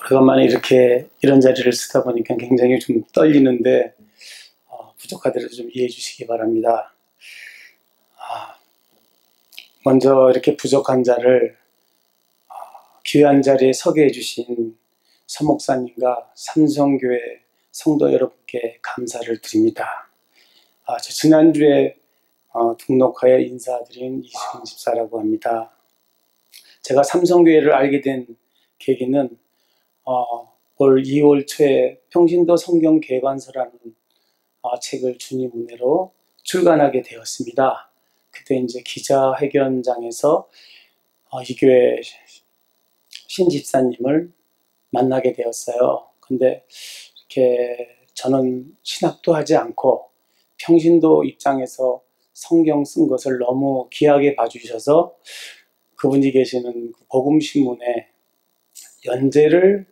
오래간만에 이렇게 이런 자리를 쓰다 보니까 굉장히 좀 떨리는데 부족하더라도 좀 이해해 주시기 바랍니다. 먼저 이렇게 부족한 자를 귀한 자리에 서게 해주신 서목사님과 삼성교회 성도 여러분께 감사를 드립니다. 저 지난주에 등록하여 인사드린 이승훈 집사라고 합니다. 제가 삼성교회를 알게 된 계기는 올 2월 초에 평신도 성경 개관서라는 책을 주님 은혜로 출간하게 되었습니다. 그때 이제 기자회견장에서 이 교회 신 집사님을 만나게 되었어요. 근데 이렇게 저는 신학도 하지 않고 평신도 입장에서 성경 쓴 것을 너무 귀하게 봐주셔서 그분이 계시는 복음신문에 연재를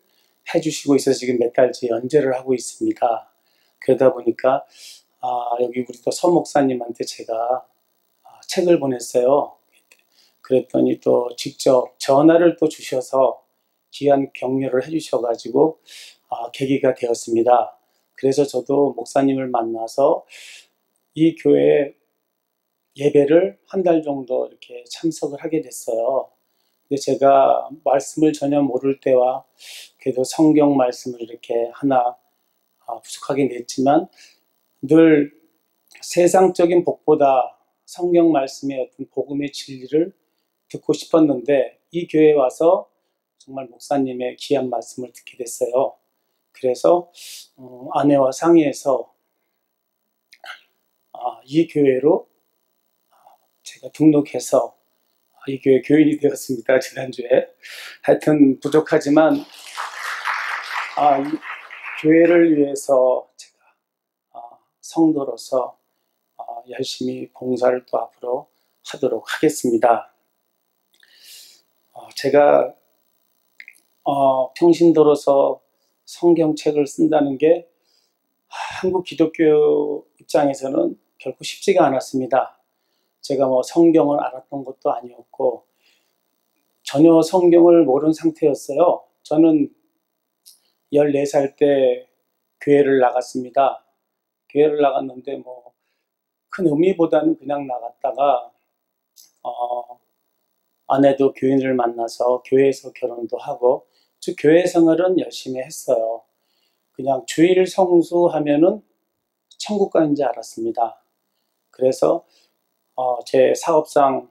해주시고 있어서 지금 몇 달째 연재를 하고 있습니다. 그러다 보니까 여기 우리 또 서 목사님한테 제가 책을 보냈어요. 그랬더니 또 직접 전화를 또 주셔서 귀한 격려를 해주셔가지고 계기가 되었습니다. 그래서 저도 목사님을 만나서 이 교회 예배를 한 달 정도 이렇게 참석을 하게 됐어요. 근데 제가 말씀을 전혀 모를 때와 그래도 성경 말씀을 이렇게 하나 부족하긴 했지만 늘 세상적인 복보다 성경 말씀의 어떤 복음의 진리를 듣고 싶었는데 이 교회에 와서 정말 목사님의 귀한 말씀을 듣게 됐어요. 그래서 아내와 상의해서 이 교회로 제가 등록해서 이 교회 교인이 되었습니다. 지난주에. 하여튼 부족하지만 이 교회를 위해서 제가 성도로서 열심히 봉사를 또 앞으로 하도록 하겠습니다. 제가 평신도로서 성경책을 쓴다는 게 한국 기독교 입장에서는 결코 쉽지가 않았습니다. 제가 성경을 알았던 것도 아니었고 전혀 성경을 모르는 상태였어요. 저는 14살 때 교회를 나갔습니다. 교회를 나갔는데 큰 의미보다는 그냥 나갔다가 아내도 교인을 만나서 교회에서 결혼도 하고 즉 교회 생활은 열심히 했어요. 그냥 주일 성수하면은 천국 가는 줄 알았습니다. 그래서 제 사업상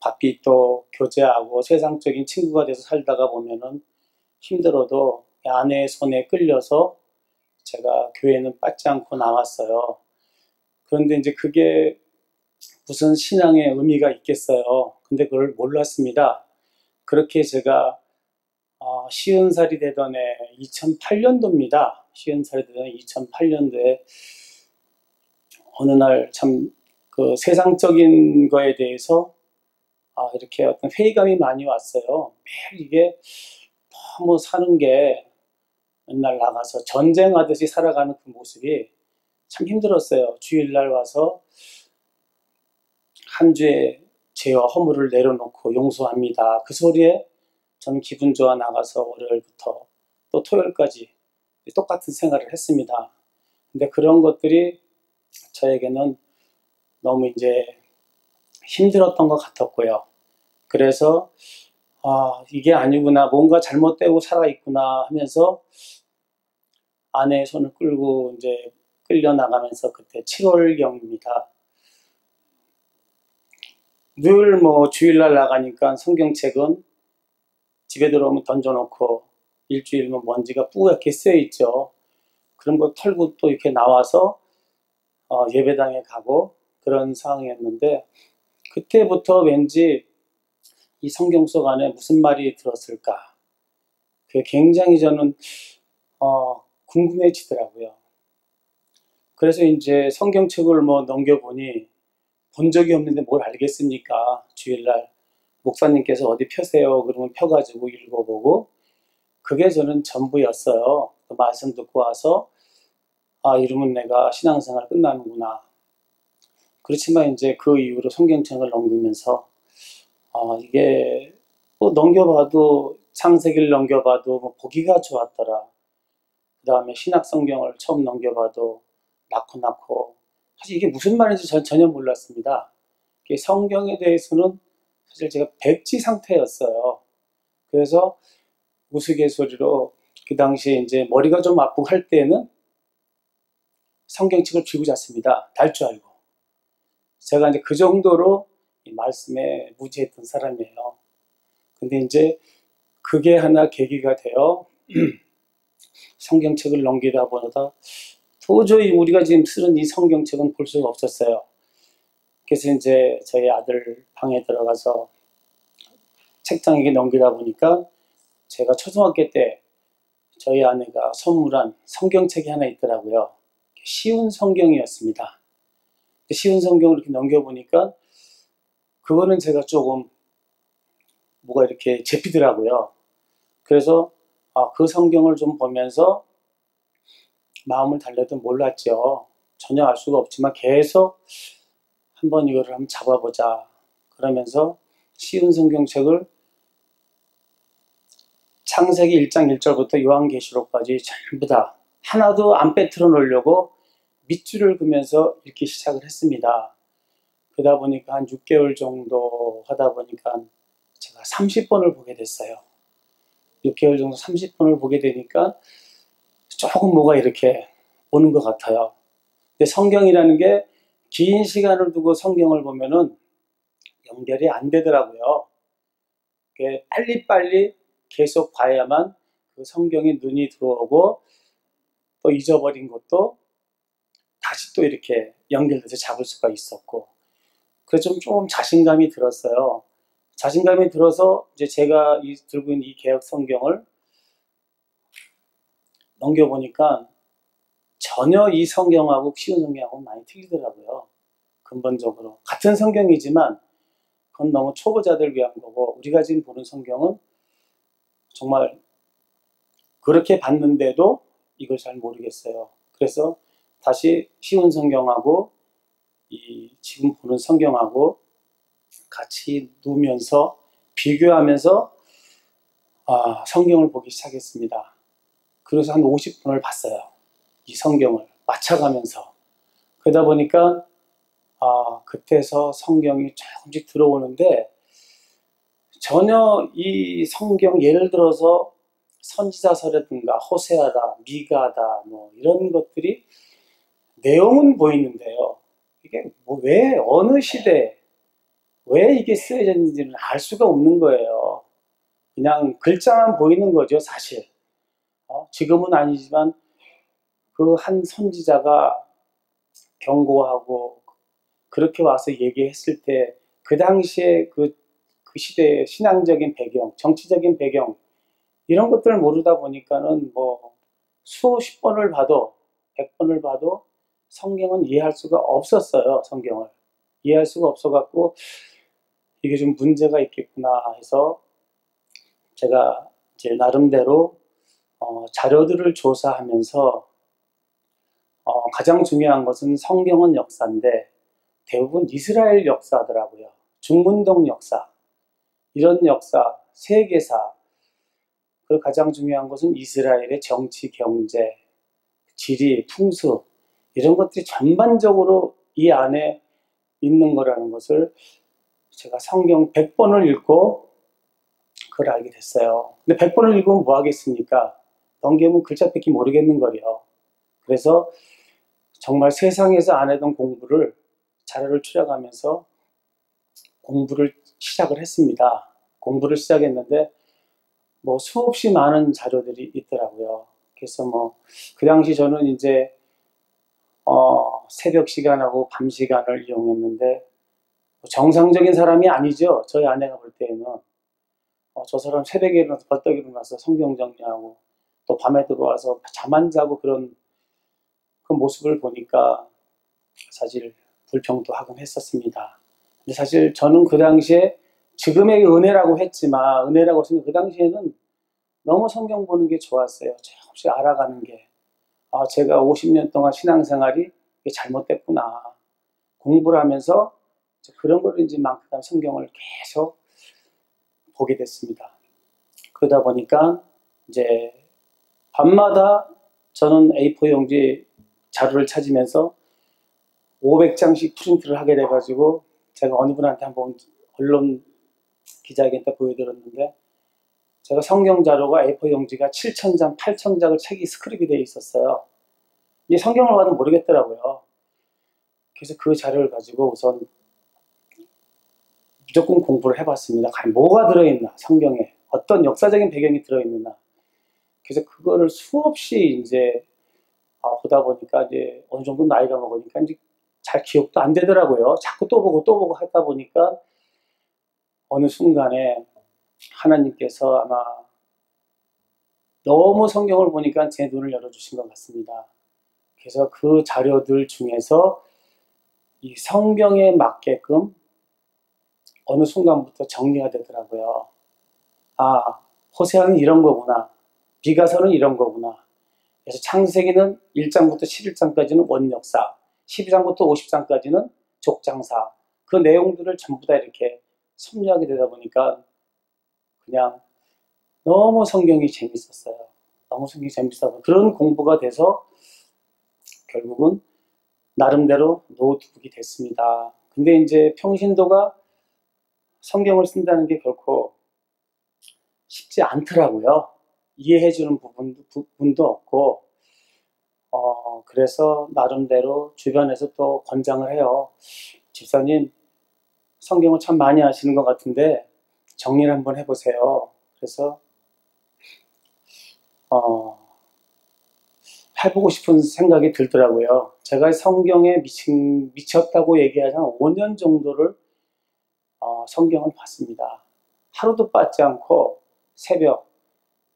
바삐 또 교제하고 세상적인 친구가 돼서 살다가 보면은 힘들어도 아내의 손에 끌려서 제가 교회는 빠지 않고 나왔어요. 그런데 이제 그게 무슨 신앙의 의미가 있겠어요. 근데 그걸 몰랐습니다. 그렇게 제가 50살이 되던 해 2008년도입니다. 50살이 되던 2008년도에 어느 날 참 그 세상적인 거에 대해서 이렇게 어떤 회의감이 많이 왔어요. 매일 이게 너무 사는 게 맨날 나가서 전쟁하듯이 살아가는 그 모습이 참 힘들었어요. 주일날 와서 한 주의 죄와 허물을 내려놓고 용서합니다. 그 소리에 저는 기분 좋아 나가서 월요일부터 또 토요일까지 똑같은 생활을 했습니다. 근데 그런 것들이 저에게는 너무 이제 힘들었던 것 같았고요. 그래서 이게 아니구나, 뭔가 잘못되고 살아있구나 하면서 아내의 손을 끌고 이제 끌려나가면서 그때 7월경입니다. 늘 주일날 나가니까 성경책은 집에 들어오면 던져놓고 일주일이면 먼지가 뿌옇게 쓰여있죠. 그런 거 털고 또 이렇게 나와서 예배당에 가고 그런 상황이었는데 그때부터 왠지 이 성경 속 안에 무슨 말이 들었을까, 그게 굉장히 저는 궁금해지더라고요. 그래서 이제 성경책을 넘겨보니 본 적이 없는데 뭘 알겠습니까? 주일날 목사님께서 어디 펴세요 그러면 펴가지고 읽어보고 그게 저는 전부였어요. 그 말씀 듣고 와서 이러면 내가 신앙생활 끝나는구나. 그렇지만 이제 그 이후로 성경책을 넘기면서 이게 또 넘겨봐도 창세기를 넘겨봐도 뭐 보기가 좋았더라. 그 다음에 신약성경을 처음 넘겨봐도 낳고 사실 이게 무슨 말인지 전혀 몰랐습니다. 성경에 대해서는 사실 제가 백지 상태였어요. 그래서 우스갯소리로 그 당시에 이제 머리가 좀 아프고 할 때는 성경책을 쥐고 잤습니다. 달 줄 알고. 제가 이제 그 정도로 이 말씀에 무지했던 사람이에요. 근데 이제 그게 하나 계기가 되어 성경책을 넘기다 보다 도저히 우리가 지금 쓰는 이 성경책은 볼 수가 없었어요. 그래서 이제 저희 아들 방에 들어가서 책장에게 넘기다 보니까 제가 초등학교 때 저희 아내가 선물한 성경책이 하나 있더라고요. 쉬운 성경이었습니다. 쉬운 성경을 이렇게 넘겨보니까 그거는 제가 조금 뭐가 이렇게 잡히더라고요. 그래서 그 성경을 좀 보면서 마음을 달래도 몰랐죠. 전혀 알 수가 없지만 계속 한번 이거를 한번 잡아보자. 그러면서 쉬운 성경책을 창세기 1장 1절부터 요한계시록까지 전부 다 하나도 안 빼뜨려 놓으려고 밑줄을 그면서 읽기 시작을 했습니다. 그러다 보니까 한 6개월 정도 하다 보니까 제가 30번을 보게 됐어요. 6개월 정도 30번을 보게 되니까 조금 뭐가 이렇게 오는 것 같아요. 근데 성경이라는 게 긴 시간을 두고 성경을 보면은 연결이 안 되더라고요. 빨리빨리 계속 봐야만 그 성경에 눈이 들어오고 또 잊어버린 것도 다시 또 이렇게 연결돼서 잡을 수가 있었고, 그래서 좀 자신감이 들었어요. 자신감이 들어서 이제 제가 들고 있는 이 개역 성경을 넘겨보니까 전혀 이 성경하고 쉬운 성경하고 많이 틀리더라고요. 근본적으로 같은 성경이지만 그건 너무 초보자들 위한 거고, 우리가 지금 보는 성경은 정말 그렇게 봤는데도 이걸 잘 모르겠어요. 그래서 다시 쉬운 성경하고 이 지금 보는 성경하고 같이 놓으면서 비교하면서 성경을 보기 시작했습니다. 그래서 한 50분을 봤어요. 이 성경을 맞춰가면서. 그러다 보니까 그때서 성경이 조금씩 들어오는데, 전혀 이 성경, 예를 들어서 선지자서라든가 호세아다, 미가다 뭐 이런 것들이 내용은 보이는데요. 이게 왜 어느 시대에 왜 이게 쓰여졌는지는 알 수가 없는 거예요. 그냥 글자만 보이는 거죠, 사실. 지금은 아니지만 그 한 선지자가 경고하고 그렇게 와서 얘기했을 때 그 당시에 그 시대의 신앙적인 배경, 정치적인 배경 이런 것들을 모르다 보니까는 뭐 수십 번을 봐도 100번을 봐도 성경은 이해할 수가 없었어요. 성경을 이해할 수가 없어갖고 이게 좀 문제가 있겠구나 해서 제가 이제 나름대로 자료들을 조사하면서 가장 중요한 것은 성경은 역사인데 대부분 이스라엘 역사더라고요. 중문동 역사, 이런 역사, 세계사. 그리고 가장 중요한 것은 이스라엘의 정치, 경제, 지리, 풍습 이런 것들이 전반적으로 이 안에 있는 거라는 것을 제가 성경 100번을 읽고 그걸 알게 됐어요. 근데 100번을 읽으면 뭐 하겠습니까? 넘기면 글자밖에 모르겠는 거예요. 그래서 정말 세상에서 안 하던 공부를 자료를 추려가면서 공부를 시작을 했습니다. 공부를 시작했는데 뭐 수없이 많은 자료들이 있더라고요. 그래서 뭐 그 당시 저는 이제 새벽 시간하고 밤 시간을 이용했는데 정상적인 사람이 아니죠. 저희 아내가 볼 때에는 저 사람 새벽에 일어나서 벌떡 일어나서 성경 정리하고 또 밤에 들어와서 잠 안 자고 그런 그 모습을 보니까 사실 불평도 하곤 했었습니다. 근데 사실 저는 그 당시에 지금의 은혜라고 했지만 은혜라고 했으면 그 당시에는 너무 성경 보는 게 좋았어요. 조금씩 알아가는 게. 제가 50년 동안 신앙생활이 잘못됐구나. 공부를 하면서 그런 걸 이제 만큼 성경을 계속 보게 됐습니다. 그러다 보니까 이제 밤마다 저는 A4 용지 자료를 찾으면서 500장씩 프린트를 하게 돼가지고 제가 어느 분한테 한번 언론 기자회견 때 보여드렸는데 제가 성경 자료가 A4 용지가 7,000장, 8,000장을 책이 스크립이 되어 있었어요. 이 성경을 봐도 모르겠더라고요. 그래서 그 자료를 가지고 우선 무조건 공부를 해봤습니다. 과연 뭐가 들어있나, 성경에 어떤 역사적인 배경이 들어있느냐. 그래서 그거를 수없이 이제 보다 보니까 이제 어느 정도 나이가 먹으니까 이제 잘 기억도 안 되더라고요. 자꾸 또 보고 하다 보니까 어느 순간에 하나님께서 아마 너무 성경을 보니까 제 눈을 열어주신 것 같습니다. 그래서 그 자료들 중에서 이 성경에 맞게끔 어느 순간부터 정리가 되더라고요. 호세아는 이런 거구나. 미가서는 이런 거구나. 그래서 창세기는 1장부터 11장까지는 원역사, 12장부터 50장까지는 족장사. 그 내용들을 전부 다 이렇게 섭렵하게 되다 보니까 그냥 너무 성경이 재밌었어요. 너무 성경이 재밌었고 그런 공부가 돼서 결국은 나름대로 노트북이 됐습니다. 근데 이제 평신도가 성경을 쓴다는 게 결코 쉽지 않더라고요. 이해해주는 부분도 없고, 그래서 나름대로 주변에서 또 권장을 해요. 집사님, 성경을 참 많이 아시는 것 같은데 정리를 한번 해보세요. 그래서 해보고 싶은 생각이 들더라고요. 제가 성경에 미쳤다고 얘기하지 한 5년 정도를 성경을 봤습니다. 하루도 빠지 않고 새벽,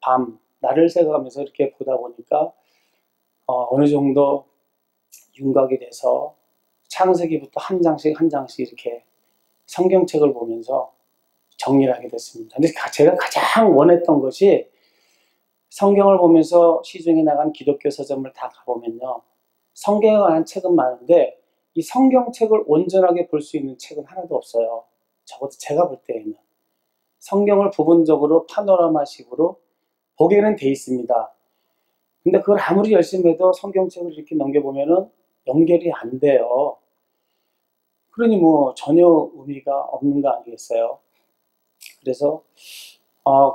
밤, 날을 새가면서 이렇게 보다 보니까 어느 정도 윤곽이 돼서 창세기부터 한 장씩 한 장씩 이렇게 성경책을 보면서 정리를 하게 됐습니다. 근데 제가 가장 원했던 것이 성경을 보면서 시중에 나간 기독교 서점을 다 가보면요. 성경에 관한 책은 많은데 이 성경책을 온전하게 볼 수 있는 책은 하나도 없어요. 적어도 제가 볼 때에는. 성경을 부분적으로 파노라마식으로 보게는 돼 있습니다. 근데 그걸 아무리 열심히 해도 성경책을 이렇게 넘겨보면은 연결이 안 돼요. 그러니 뭐 전혀 의미가 없는 거 아니겠어요? 그래서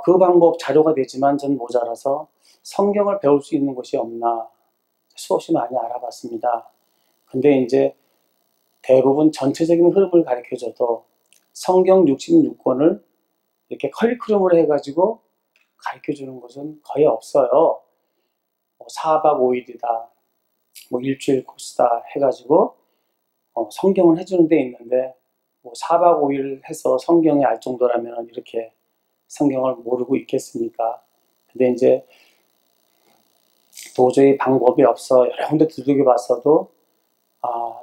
그 방법 자료가 되지만 전 모자라서 성경을 배울 수 있는 곳이 없나 수없이 많이 알아봤습니다. 근데 이제 대부분 전체적인 흐름을 가르쳐줘도 성경 66권을 이렇게 커리큘럼으로 해가지고 가르쳐주는 곳은 거의 없어요. 4박 5일이다, 일주일 코스다 해가지고 성경을 해주는 데 있는데 4박 5일 해서 성경에 알 정도라면 이렇게 성경을 모르고 있겠습니까? 근데 이제 도저히 방법이 없어 여러 군데 두들겨 봤어도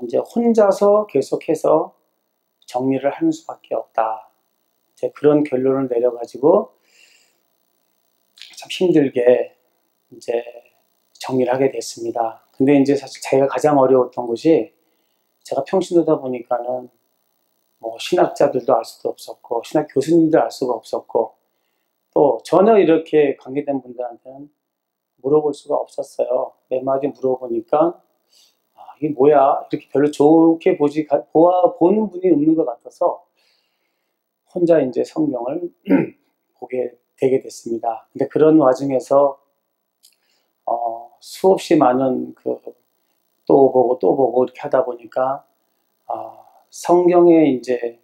이제 혼자서 계속해서 정리를 하는 수밖에 없다. 이제 그런 결론을 내려가지고 참 힘들게 이제 정리를 하게 됐습니다. 근데 이제 사실 제가 가장 어려웠던 것이 제가 평신도다 보니까는 신학자들도 알 수도 없었고 신학 교수님도 알 수가 없었고 또 전혀 이렇게 관계된 분들한테는 물어볼 수가 없었어요. 몇 마디 물어보니까 이게 뭐야? 이렇게 별로 좋게 보는 분이 없는 것 같아서 혼자 이제 성경을 보게 되게 됐습니다. 근데 그런 와중에서 수없이 많은 또 보고 이렇게 하다 보니까 성경에 이제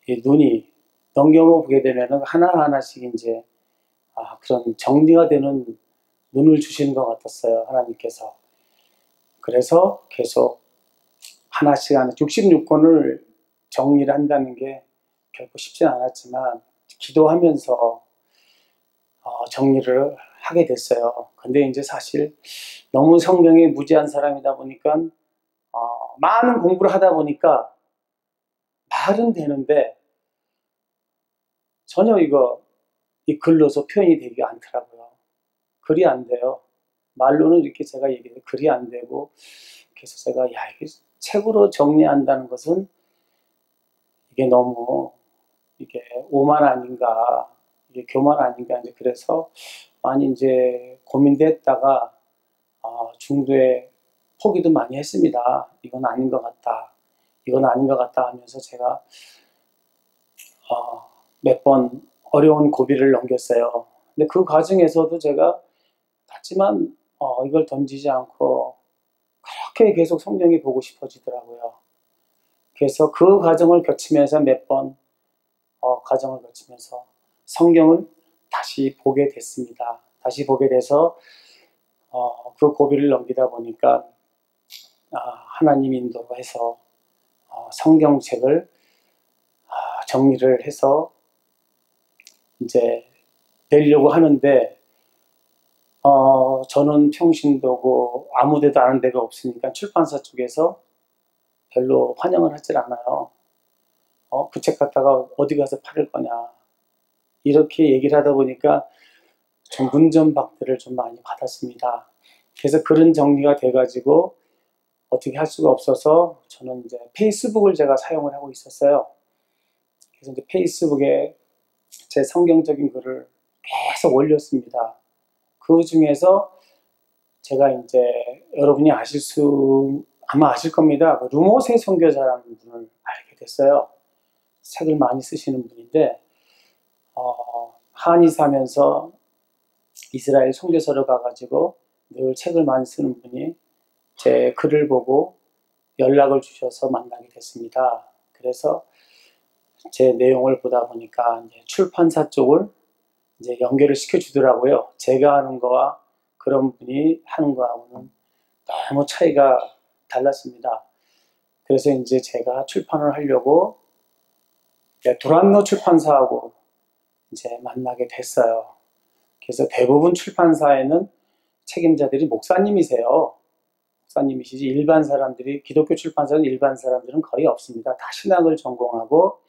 이 눈이 넘겨보게 되면 하나하나씩 이제 그런 정리가 되는 눈을 주시는 것 같았어요. 하나님께서. 그래서 계속 하나씩 66권을 정리를 한다는 게 결코 쉽지 않았지만 기도하면서 정리를 하게 됐어요. 근데 이제 사실 너무 성경에 무지한 사람이다 보니까 많은 공부를 하다 보니까 말은 되는데 전혀 이 글로서 표현이 되지 않더라고요. 글이 안 돼요. 말로는 이렇게 제가 얘기해도 글이 안 되고 그래서 제가 이게 책으로 정리한다는 것은 이게 너무 이게 오만 아닌가, 이게 교만 아닌가 이제 그래서 많이 이제 고민됐다가 중도에 포기도 많이 했습니다. 이건 아닌 것 같다. 이건 아닌 것 같다 하면서 제가 몇 번 어려운 고비를 넘겼어요. 근데 그 과정에서도 제가 하지만 이걸 던지지 않고 그렇게 계속 성경이 보고 싶어지더라고요. 그래서 그 과정을 거치면서 몇 번 과정을 거치면서 성경을 다시 보게 됐습니다. 다시 보게 돼서 그 고비를 넘기다 보니까 하나님 인도해서 성경책을 정리를 해서 이제 내려고 하는데 저는 평신도고 아무 데도 아는 데가 없으니까 출판사 쪽에서 별로 환영을 하질 않아요. 그 책 갖다가 어디 가서 팔을 거냐 이렇게 얘기를 하다 보니까 좀 문전박대를 좀 많이 받았습니다. 그래서 그런 정리가 돼가지고 어떻게 할 수가 없어서 저는 이제 페이스북을 제가 사용을 하고 있었어요. 그래서 이제 페이스북에 제 성경적인 글을 계속 올렸습니다. 그 중에서 제가 이제 여러분이 아마 아실 겁니다. 루모세 선교사라는 분을 알게 됐어요. 책을 많이 쓰시는 분인데 한이 사면서 이스라엘 선교사로 가가지고 늘 책을 많이 쓰는 분이 제 글을 보고 연락을 주셔서 만나게 됐습니다. 그래서 제 내용을 보다 보니까 이제 출판사 쪽을 이제 연결을 시켜주더라고요. 제가 하는 거와 그런 분이 하는 거하고는 너무 차이가 달랐습니다. 그래서 이제 제가 출판을 하려고 두란노 출판사하고 이제 만나게 됐어요. 그래서 대부분 출판사에는 책임자들이 목사님이세요. 목사님이시지 일반 사람들이 기독교 출판사는 일반 사람들은 거의 없습니다. 다 신학을 전공하고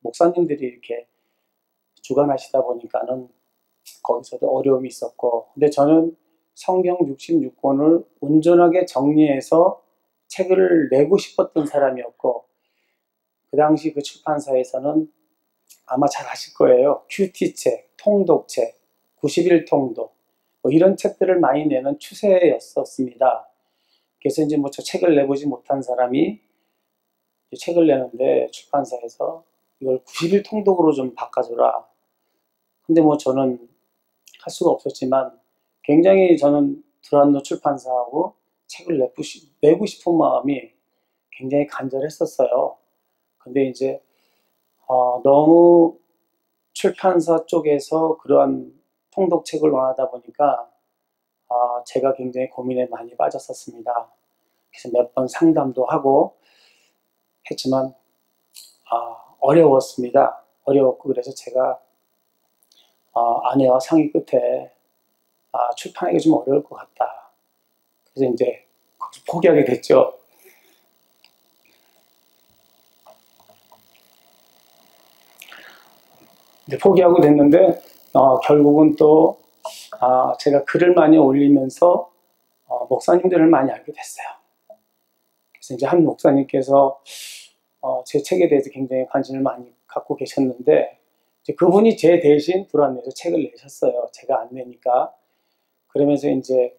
목사님들이 이렇게 주관하시다 보니까는 거기서도 어려움이 있었고 근데 저는 성경 66권을 온전하게 정리해서 책을 내고 싶었던 사람이었고 그 당시 그 출판사에서는 아마 잘 아실 거예요. 큐티책, 통독책, 91통독 뭐 이런 책들을 많이 내는 추세였었습니다. 그래서 이제 뭐 저 책을 내보지 못한 사람이 책을 내는데 출판사에서 이걸 91통독으로 좀 바꿔줘라. 근데 뭐 저는 할 수가 없었지만 굉장히 저는 두란노 출판사하고 책을 내고 싶은 마음이 굉장히 간절했었어요. 근데 이제 너무 출판사 쪽에서 그러한 통독책을 원하다 보니까 제가 굉장히 고민에 많이 빠졌었습니다. 그래서 몇 번 상담도 하고 했지만 어려웠습니다. 어려웠고 그래서 제가 아내와 상의 끝에 출판하기 좀 어려울 것 같다. 그래서 이제 포기하게 됐죠. 이제 포기하고 됐는데 결국은 또 제가 글을 많이 올리면서 목사님들을 많이 알게 됐어요. 그래서 이제 한 목사님께서 제 책에 대해서 굉장히 관심을 많이 갖고 계셨는데 이제 그분이 제 대신 두란노에서 책을 내셨어요. 제가 안 내니까. 그러면서 이제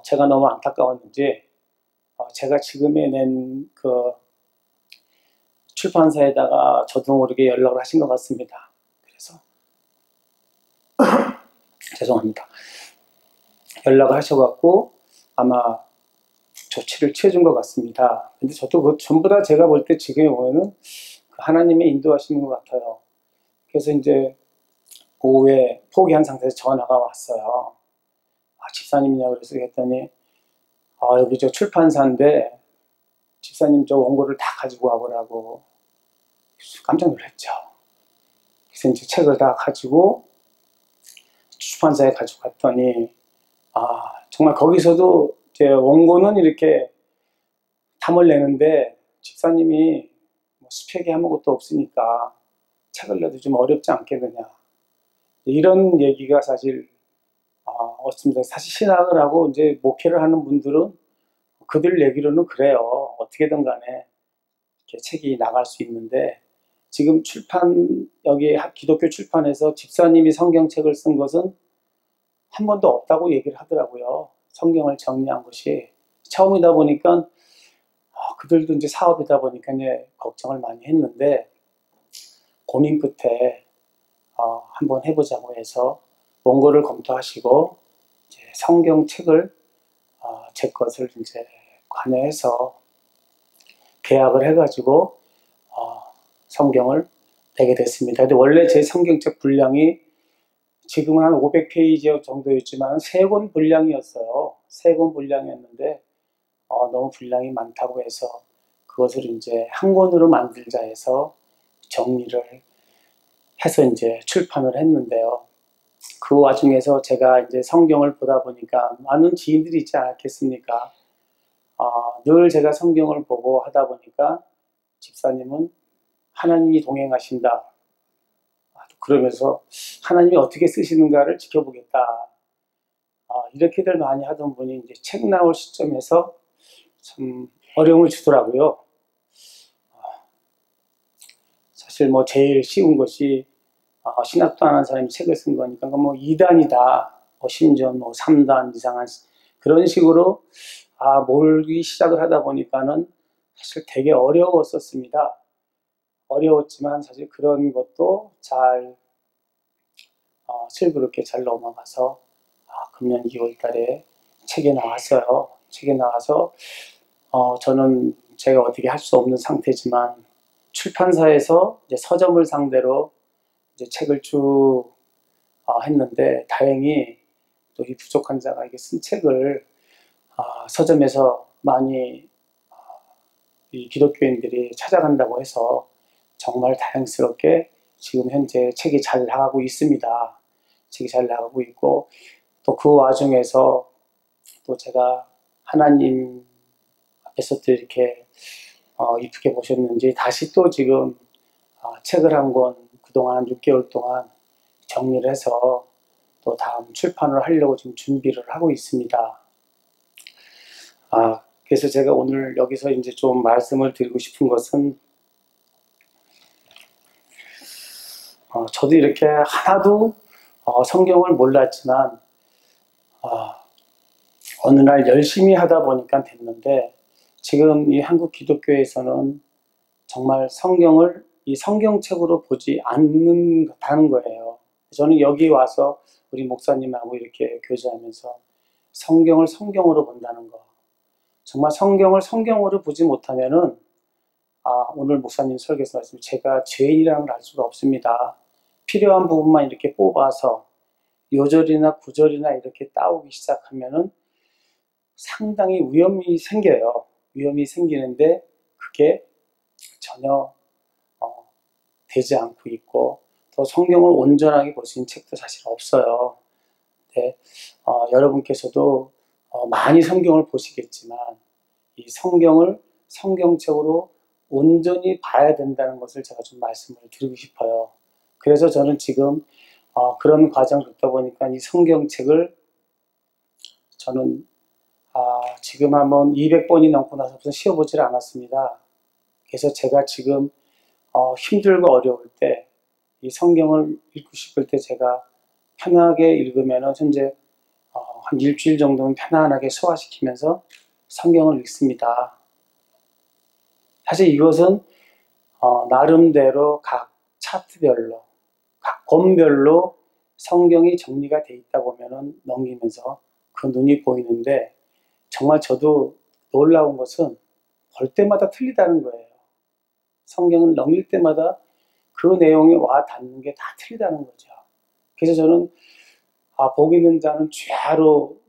제가 너무 안타까웠는지 제가 지금에 낸 그 출판사에다가 저도 모르게 연락을 하신 것 같습니다. 그래서 죄송합니다. 연락을 하셔갖고 아마 조치를 취해준 것 같습니다. 근데 저도 그 전부 다 제가 볼 때 지금에 보면은 하나님의 인도하시는 것 같아요. 그래서 이제 오후에 포기한 상태에서 전화가 왔어요. 집사님이냐고 그래서 했더니 여기 저 출판사인데 집사님 저 원고를 다 가지고 와보라고. 깜짝 놀랐죠. 그래서 이제 책을 다 가지고 출판사에 가지고 갔더니 정말 거기서도 제 원고는 이렇게 탐을 내는데 집사님이 뭐 스펙이 아무것도 없으니까 책을 내도 좀 어렵지 않겠느냐 이런 얘기가 사실 없습니다. 사실 신학을 하고 이제 목회를 하는 분들은 그들 얘기로는 그래요. 어떻게든 간에 이렇게 책이 나갈 수 있는데 지금 여기 기독교 출판에서 집사님이 성경책을 쓴 것은 한 번도 없다고 얘기를 하더라고요. 성경을 정리한 것이. 처음이다 보니까 그들도 이제 사업이다 보니까 이제 걱정을 많이 했는데, 고민 끝에 한번 해보자고 해서 원고를 검토하시고 이제 성경책을 제 것을 이제 관여해서 계약을 해가지고 성경을 내게 됐습니다. 근데 원래 제 성경책 분량이 지금은 한 500페이지 정도였지만 3권 분량이었어요. 3권 분량이었는데 너무 분량이 많다고 해서 그것을 이제 한 권으로 만들자 해서 정리를 해서 이제 출판을 했는데요. 그 와중에서 제가 이제 성경을 보다 보니까 많은 지인들이 있지 않겠습니까? 늘 제가 성경을 보고 하다 보니까 집사님은 하나님이 동행하신다. 그러면서 하나님이 어떻게 쓰시는가를 지켜보겠다. 이렇게들 많이 하던 분이 이제 책 나올 시점에서 참 어려움을 주더라고요. 사실 뭐 제일 쉬운 것이 신학도 안 하는 사람이 책을 쓴 거니까 뭐 2단이다. 심지어 뭐 3단 이상한 그런 식으로 몰기 시작을 하다 보니까는 사실 되게 어려웠었습니다. 어려웠지만 사실 그런 것도 잘 슬그럽게 잘 넘어가서 금년 2월 달에 책이 나왔어요. 책이 나와서 저는 제가 어떻게 할 수 없는 상태지만 출판사에서 이제 서점을 상대로 이제 책을 쭉 했는데, 다행히 또 이 부족한 자가 이게 쓴 책을 서점에서 많이 이 기독교인들이 찾아간다고 해서 정말 다행스럽게 지금 현재 책이 잘 나가고 있습니다. 책이 잘 나가고 있고, 또 그 와중에서 또 제가 하나님 앞에서 또 이렇게 이쁘게 보셨는지 다시 또 지금 책을 한 권 그동안 6개월 동안 정리를 해서 또 다음 출판을 하려고 지금 준비를 하고 있습니다. 그래서 제가 오늘 여기서 이제 좀 말씀을 드리고 싶은 것은, 저도 이렇게 하나도 성경을 몰랐지만 어느 날 열심히 하다 보니까 됐는데, 지금 이 한국 기독교에서는 정말 성경을 이 성경책으로 보지 않는다는 거예요. 저는 여기 와서 우리 목사님하고 이렇게 교제하면서 성경을 성경으로 본다는 거, 정말 성경을 성경으로 보지 못하면은 오늘 목사님 설교에서 말씀, 제가 죄인이라는 걸 알 수가 없습니다. 필요한 부분만 이렇게 뽑아서 요절이나 구절이나 이렇게 따오기 시작하면은 상당히 위험이 생겨요. 위험이 생기는데 그게 전혀 되지 않고 있고, 또 성경을 온전하게 볼 수 있는 책도 사실 없어요. 네, 여러분께서도 많이 성경을 보시겠지만 이 성경을 성경책으로 온전히 봐야 된다는 것을 제가 좀 말씀을 드리고 싶어요. 그래서 저는 지금 그런 과정을 겪다 보니까 이 성경책을 저는 지금 한번 200번이 넘고 나서부터 쉬어보질 않았습니다. 그래서 제가 지금 힘들고 어려울 때 이 성경을 읽고 싶을 때 제가 편하게 읽으면 현재 한 일주일 정도는 편안하게 소화시키면서 성경을 읽습니다. 사실 이것은 나름대로 각 차트별로, 각 권별로 성경이 정리가 돼 있다 보면은 넘기면서 그 눈이 보이는데, 정말 저도 놀라운 것은 볼 때마다 틀리다는 거예요. 성경을 넘길 때마다 그 내용에 와 닿는 게 다 틀리다는 거죠. 그래서 저는 복 있는 자는 죄로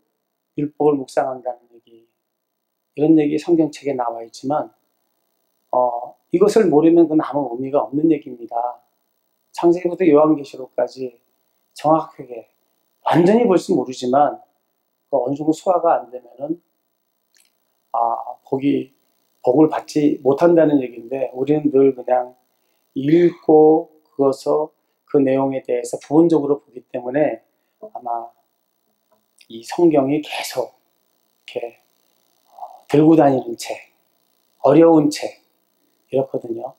율법을 묵상한다는 얘기, 이런 얘기 성경책에 나와 있지만 이것을 모르면 그건 아무 의미가 없는 얘기입니다. 창세기부터 요한계시록까지 정확하게 완전히 볼 수 모르지만 어느 정도 소화가 안 되면은 복을 받지 못한다는 얘기인데, 우리는 늘 그냥 읽고 그것서 그 내용에 대해서 부분적으로 보기 때문에 아마 이 성경이 계속 이렇게 들고 다니는 책, 어려운 책 이렇거든요.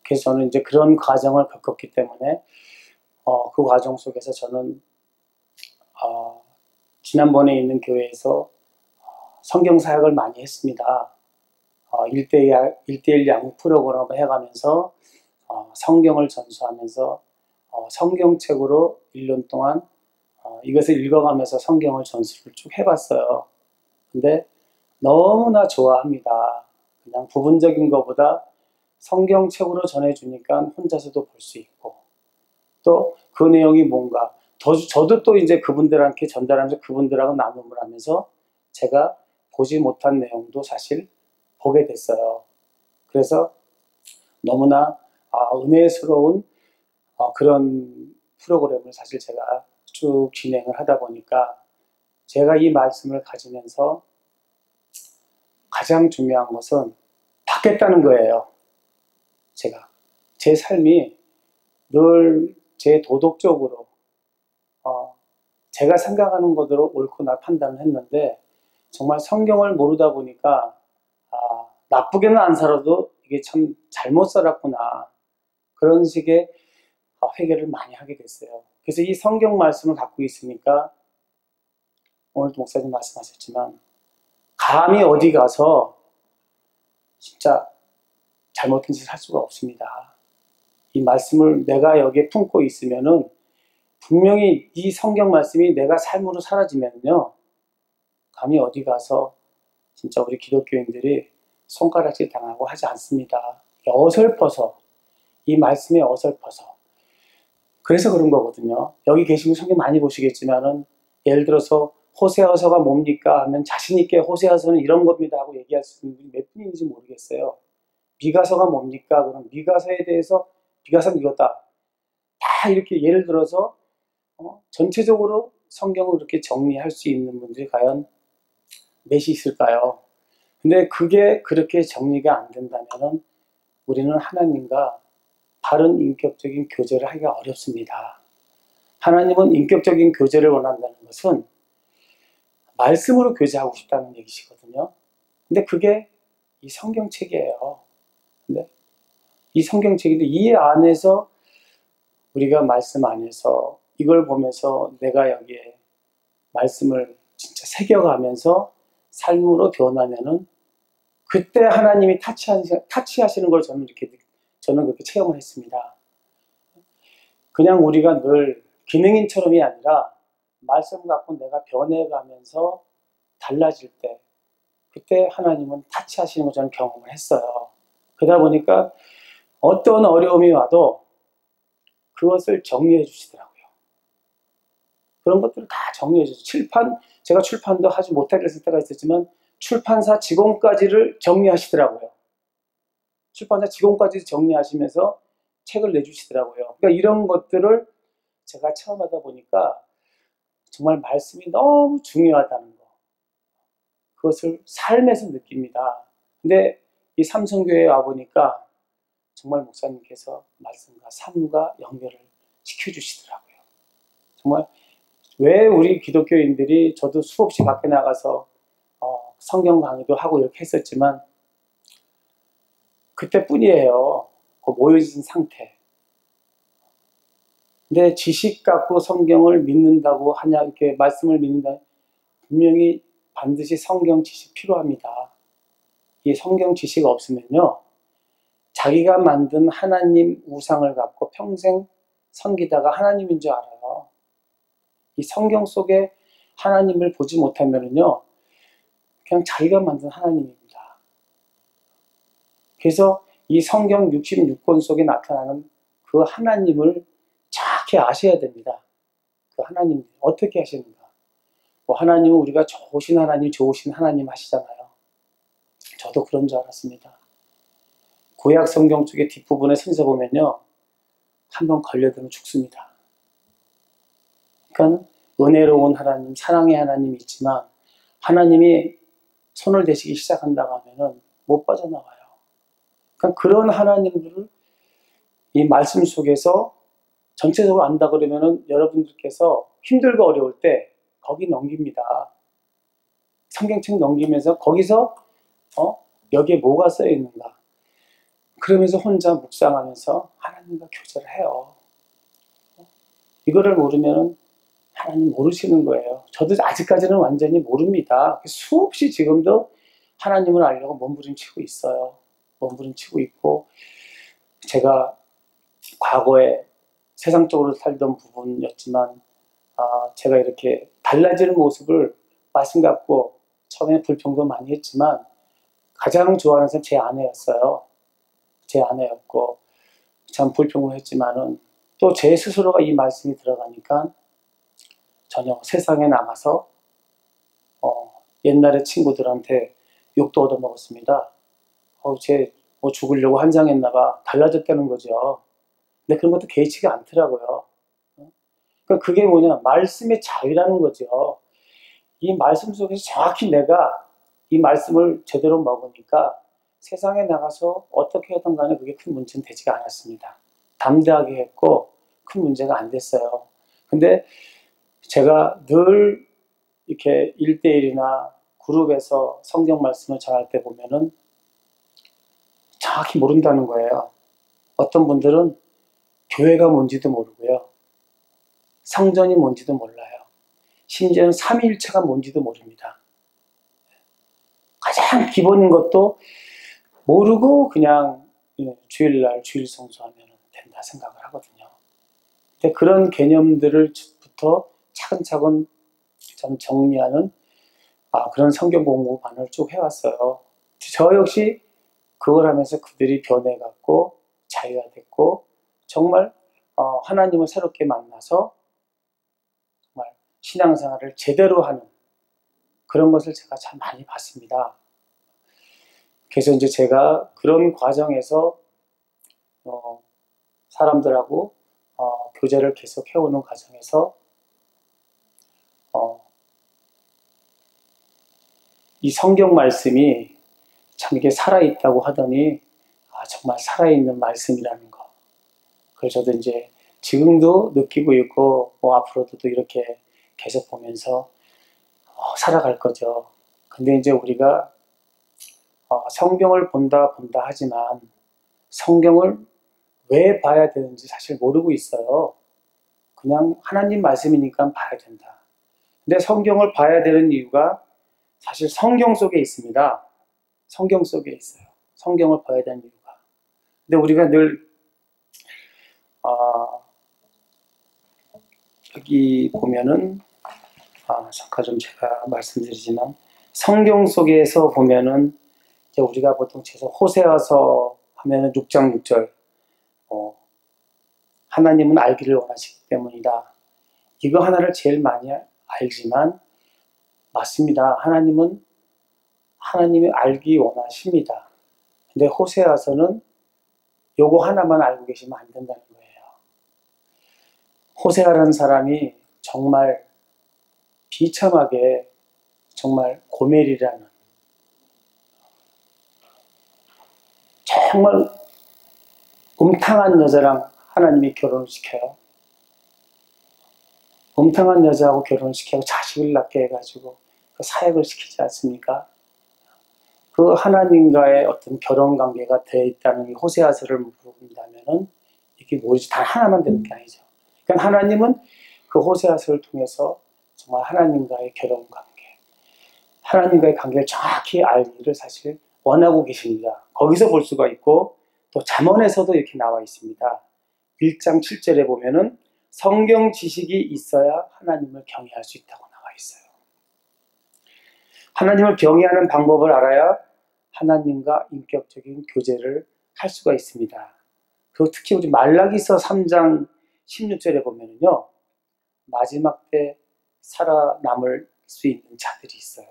그래서 저는 이제 그런 과정을 겪었기 때문에 그 과정 속에서 저는 지난번에 있는 교회에서 성경 사역을 많이 했습니다. 1대1 양육 프로그램을 해가면서 성경을 전수하면서 성경책으로 1년 동안 이것을 읽어가면서 성경을 전수를 쭉 해봤어요. 근데 너무나 좋아합니다. 그냥 부분적인 것보다 성경책으로 전해주니까 혼자서도 볼 수 있고, 또 그 내용이 뭔가 저도 또 이제 그분들한테 전달하면서 그분들하고 나눔을 하면서 제가 보지 못한 내용도 사실 보게 됐어요. 그래서 너무나 은혜스러운 그런 프로그램을 사실 제가 쭉 진행을 하다 보니까 제가 이 말씀을 가지면서 가장 중요한 것은 바뀌었다는 거예요. 제 삶이 늘 제 도덕적으로 제가 생각하는 것으로 옳구나 판단을 했는데 정말 성경을 모르다 보니까 나쁘게는 안 살아도 이게 참 잘못 살았구나, 그런 식의 회개를 많이 하게 됐어요. 그래서 이 성경 말씀을 갖고 있으니까 오늘도 목사님 말씀하셨지만 감히 어디 가서 진짜 잘못된 짓을 할 수가 없습니다. 이 말씀을 내가 여기에 품고 있으면은 분명히 이 성경 말씀이 내가 삶으로 사라지면요, 감히 어디 가서 진짜 우리 기독교인들이 손가락질 당하고 하지 않습니다. 어설퍼서, 이 말씀에 어설퍼서. 그래서 그런 거거든요. 여기 계시면 성경 많이 보시겠지만은 예를 들어서 호세아서가 뭡니까 하면 자신있게 호세아서는 이런 겁니다 하고 얘기할 수 있는 분이 몇 분인지 모르겠어요. 미가서가 뭡니까? 그럼 미가서에 대해서 미가서는 이거다, 다 이렇게 예를 들어서 전체적으로 성경을 이렇게 정리할 수 있는 분들이 과연 몇이 있을까요? 근데 그게 그렇게 정리가 안 된다면 우리는 하나님과 바른 인격적인 교제를 하기가 어렵습니다. 하나님은 인격적인 교제를 원한다는 것은 말씀으로 교제하고 싶다는 얘기시거든요. 근데 그게 이 성경책이에요. 근데 이 성경책인데 이 안에서 우리가 말씀 안에서 이걸 보면서 내가 여기에 말씀을 진짜 새겨가면서 삶으로 변하면은 그때 하나님이 타치하시는 걸 저는 그렇게 체험을 했습니다. 그냥 우리가 늘 기능인처럼이 아니라 말씀 갖고 내가 변해가면서 달라질 때 그때 하나님은 타치하시는 걸 저는 경험을 했어요. 그러다 보니까 어떤 어려움이 와도 그것을 정리해 주시더라고요. 그런 것들을 다 정리해 주시죠. 제가 출판도 하지 못했을 때가 있었지만 출판사 직원까지를 정리하시더라고요. 출판사 직원까지 정리하시면서 책을 내주시더라고요. 그러니까 이런 것들을 제가 체험하다 보니까 정말 말씀이 너무 중요하다는 거, 그것을 삶에서 느낍니다. 근데 이 삼성교회에 와보니까 정말 목사님께서 말씀과 삶과 연결을 시켜주시더라고요. 정말 왜 우리 기독교인들이, 저도 수없이 밖에 나가서 성경 강의도 하고 이렇게 했었지만 그때뿐이에요. 그 모여진 상태. 근데 지식 갖고 성경을 믿는다고 하냐, 이렇게 말씀을 믿는다, 분명히 반드시 성경 지식 필요합니다. 이 성경 지식 없으면요, 자기가 만든 하나님 우상을 갖고 평생 섬기다가 하나님인 줄 알아요. 이 성경 속에 하나님을 보지 못하면요, 그냥 자기가 만든 하나님입니다. 그래서 이 성경 66권 속에 나타나는 그 하나님을 정확히 아셔야 됩니다. 그 하나님 어떻게 하시는가. 하나님은 우리가 좋으신 하나님 하시잖아요. 저도 그런 줄 알았습니다. 구약 성경 쪽의 뒷부분에 선서 보면요, 한번 걸려들면 죽습니다. 그러니까 은혜로운 하나님, 사랑의 하나님이 있지만 하나님이 손을 대시기 시작한다고 하면은 못 빠져나와요. 그러니까 그런 하나님들을 이 말씀 속에서 전체적으로 안다 그러면은 여러분들께서 힘들고 어려울 때 거기 넘깁니다. 성경책 넘기면서 거기서 여기에 뭐가 쓰여 있는가. 그러면서 혼자 묵상하면서 하나님과 교제를 해요. 이거를 모르면 하나님 모르시는 거예요. 저도 아직까지는 완전히 모릅니다. 수없이 지금도 하나님을 알려고 몸부림치고 있어요. 몸부림치고 있고, 제가 과거에 세상적으로 살던 부분이었지만 제가 이렇게 달라지는 모습을 말씀 갖고 처음에 불평도 많이 했지만 가장 좋아하는 사람은 제 아내였어요. 제 아내였고 참 불평을 했지만은 또 제 스스로가 이 말씀이 들어가니까 전혀 세상에 나가서 옛날에 친구들한테 욕도 얻어먹었습니다. 쟤 뭐 죽으려고 환장했나봐. 달라졌다는 거죠. 근데 그런 것도 개의치가 않더라고요. 그러니까 그게 뭐냐, 말씀의 자유라는 거죠. 이 말씀 속에서 정확히 내가 이 말씀을 제대로 먹으니까 세상에 나가서 어떻게 하든 간에 그게 큰 문제는 되지가 않았습니다. 담대하게 했고 큰 문제가 안 됐어요. 근데 제가 늘 이렇게 1대1이나 그룹에서 성경 말씀을 전할 때 보면은 정확히 모른다는 거예요. 어떤 분들은 교회가 뭔지도 모르고요. 성전이 뭔지도 몰라요. 심지어는 삼위일체가 뭔지도 모릅니다. 가장 기본인 것도 모르고 그냥 주일날 주일 성수하면 된다 생각을 하거든요. 근데 그런 개념들을부터 차근차근 좀 정리하는 그런 성경 공부반을 쭉 해왔어요. 저 역시 그걸 하면서 그들이 변해갔고 자유화됐고 정말 하나님을 새롭게 만나서 정말 신앙생활을 제대로 하는 그런 것을 제가 참 많이 봤습니다. 그래서 이제 제가 그런 과정에서 사람들하고 교제를 계속 해오는 과정에서 이 성경 말씀이 참 이게 살아있다고 하더니 정말 살아있는 말씀이라는 거. 그래서 저도 이제 지금도 느끼고 있고 앞으로도 또 이렇게 계속 보면서 살아갈 거죠. 근데 이제 우리가 성경을 본다 하지만 성경을 왜 봐야 되는지 사실 모르고 있어요. 그냥 하나님 말씀이니까 봐야 된다. 근데 성경을 봐야 되는 이유가 사실 성경 속에 있습니다. 성경 속에 있어요. 성경을 봐야 되는 이유가. 근데 우리가 늘 여기 보면은 잠깐 좀 제가 말씀드리지만 성경 속에서 보면은 이제 우리가 보통 호세아서 하면은 6장 6절 하나님은 알기를 원하시기 때문이다. 이거 하나를 제일 많이 알지만 맞습니다. 하나님이 알기 원하십니다. 근데 호세아서는 요거 하나만 알고 계시면 안 된다는 거예요. 호세아라는 사람이 정말 비참하게 정말 고멜이라는 정말 음탕한 여자랑 하나님이 결혼을 시켜요. 음탕한 여자하고 결혼을 시키고 자식을 낳게 해가지고 그 사역을 시키지 않습니까? 그 하나님과의 어떤 결혼 관계가 되어 있다는 이 호세아서를 본다면은 이게 뭐지? 단 하나만 되는 게 아니죠. 그러니까 하나님은 그 호세아서를 통해서 정말 하나님과의 결혼 관계, 하나님과의 관계를 정확히 알기를 사실 원하고 계십니다. 거기서 볼 수가 있고 또 잠언에서도 이렇게 나와 있습니다. 1장 7절에 보면은 성경 지식이 있어야 하나님을 경외할 수 있다고 나와 있어요. 하나님을 경외하는 방법을 알아야 하나님과 인격적인 교제를 할 수가 있습니다. 그리고 특히 우리 말라기서 3장 16절에 보면은요, 마지막 때 살아남을 수 있는 자들이 있어요.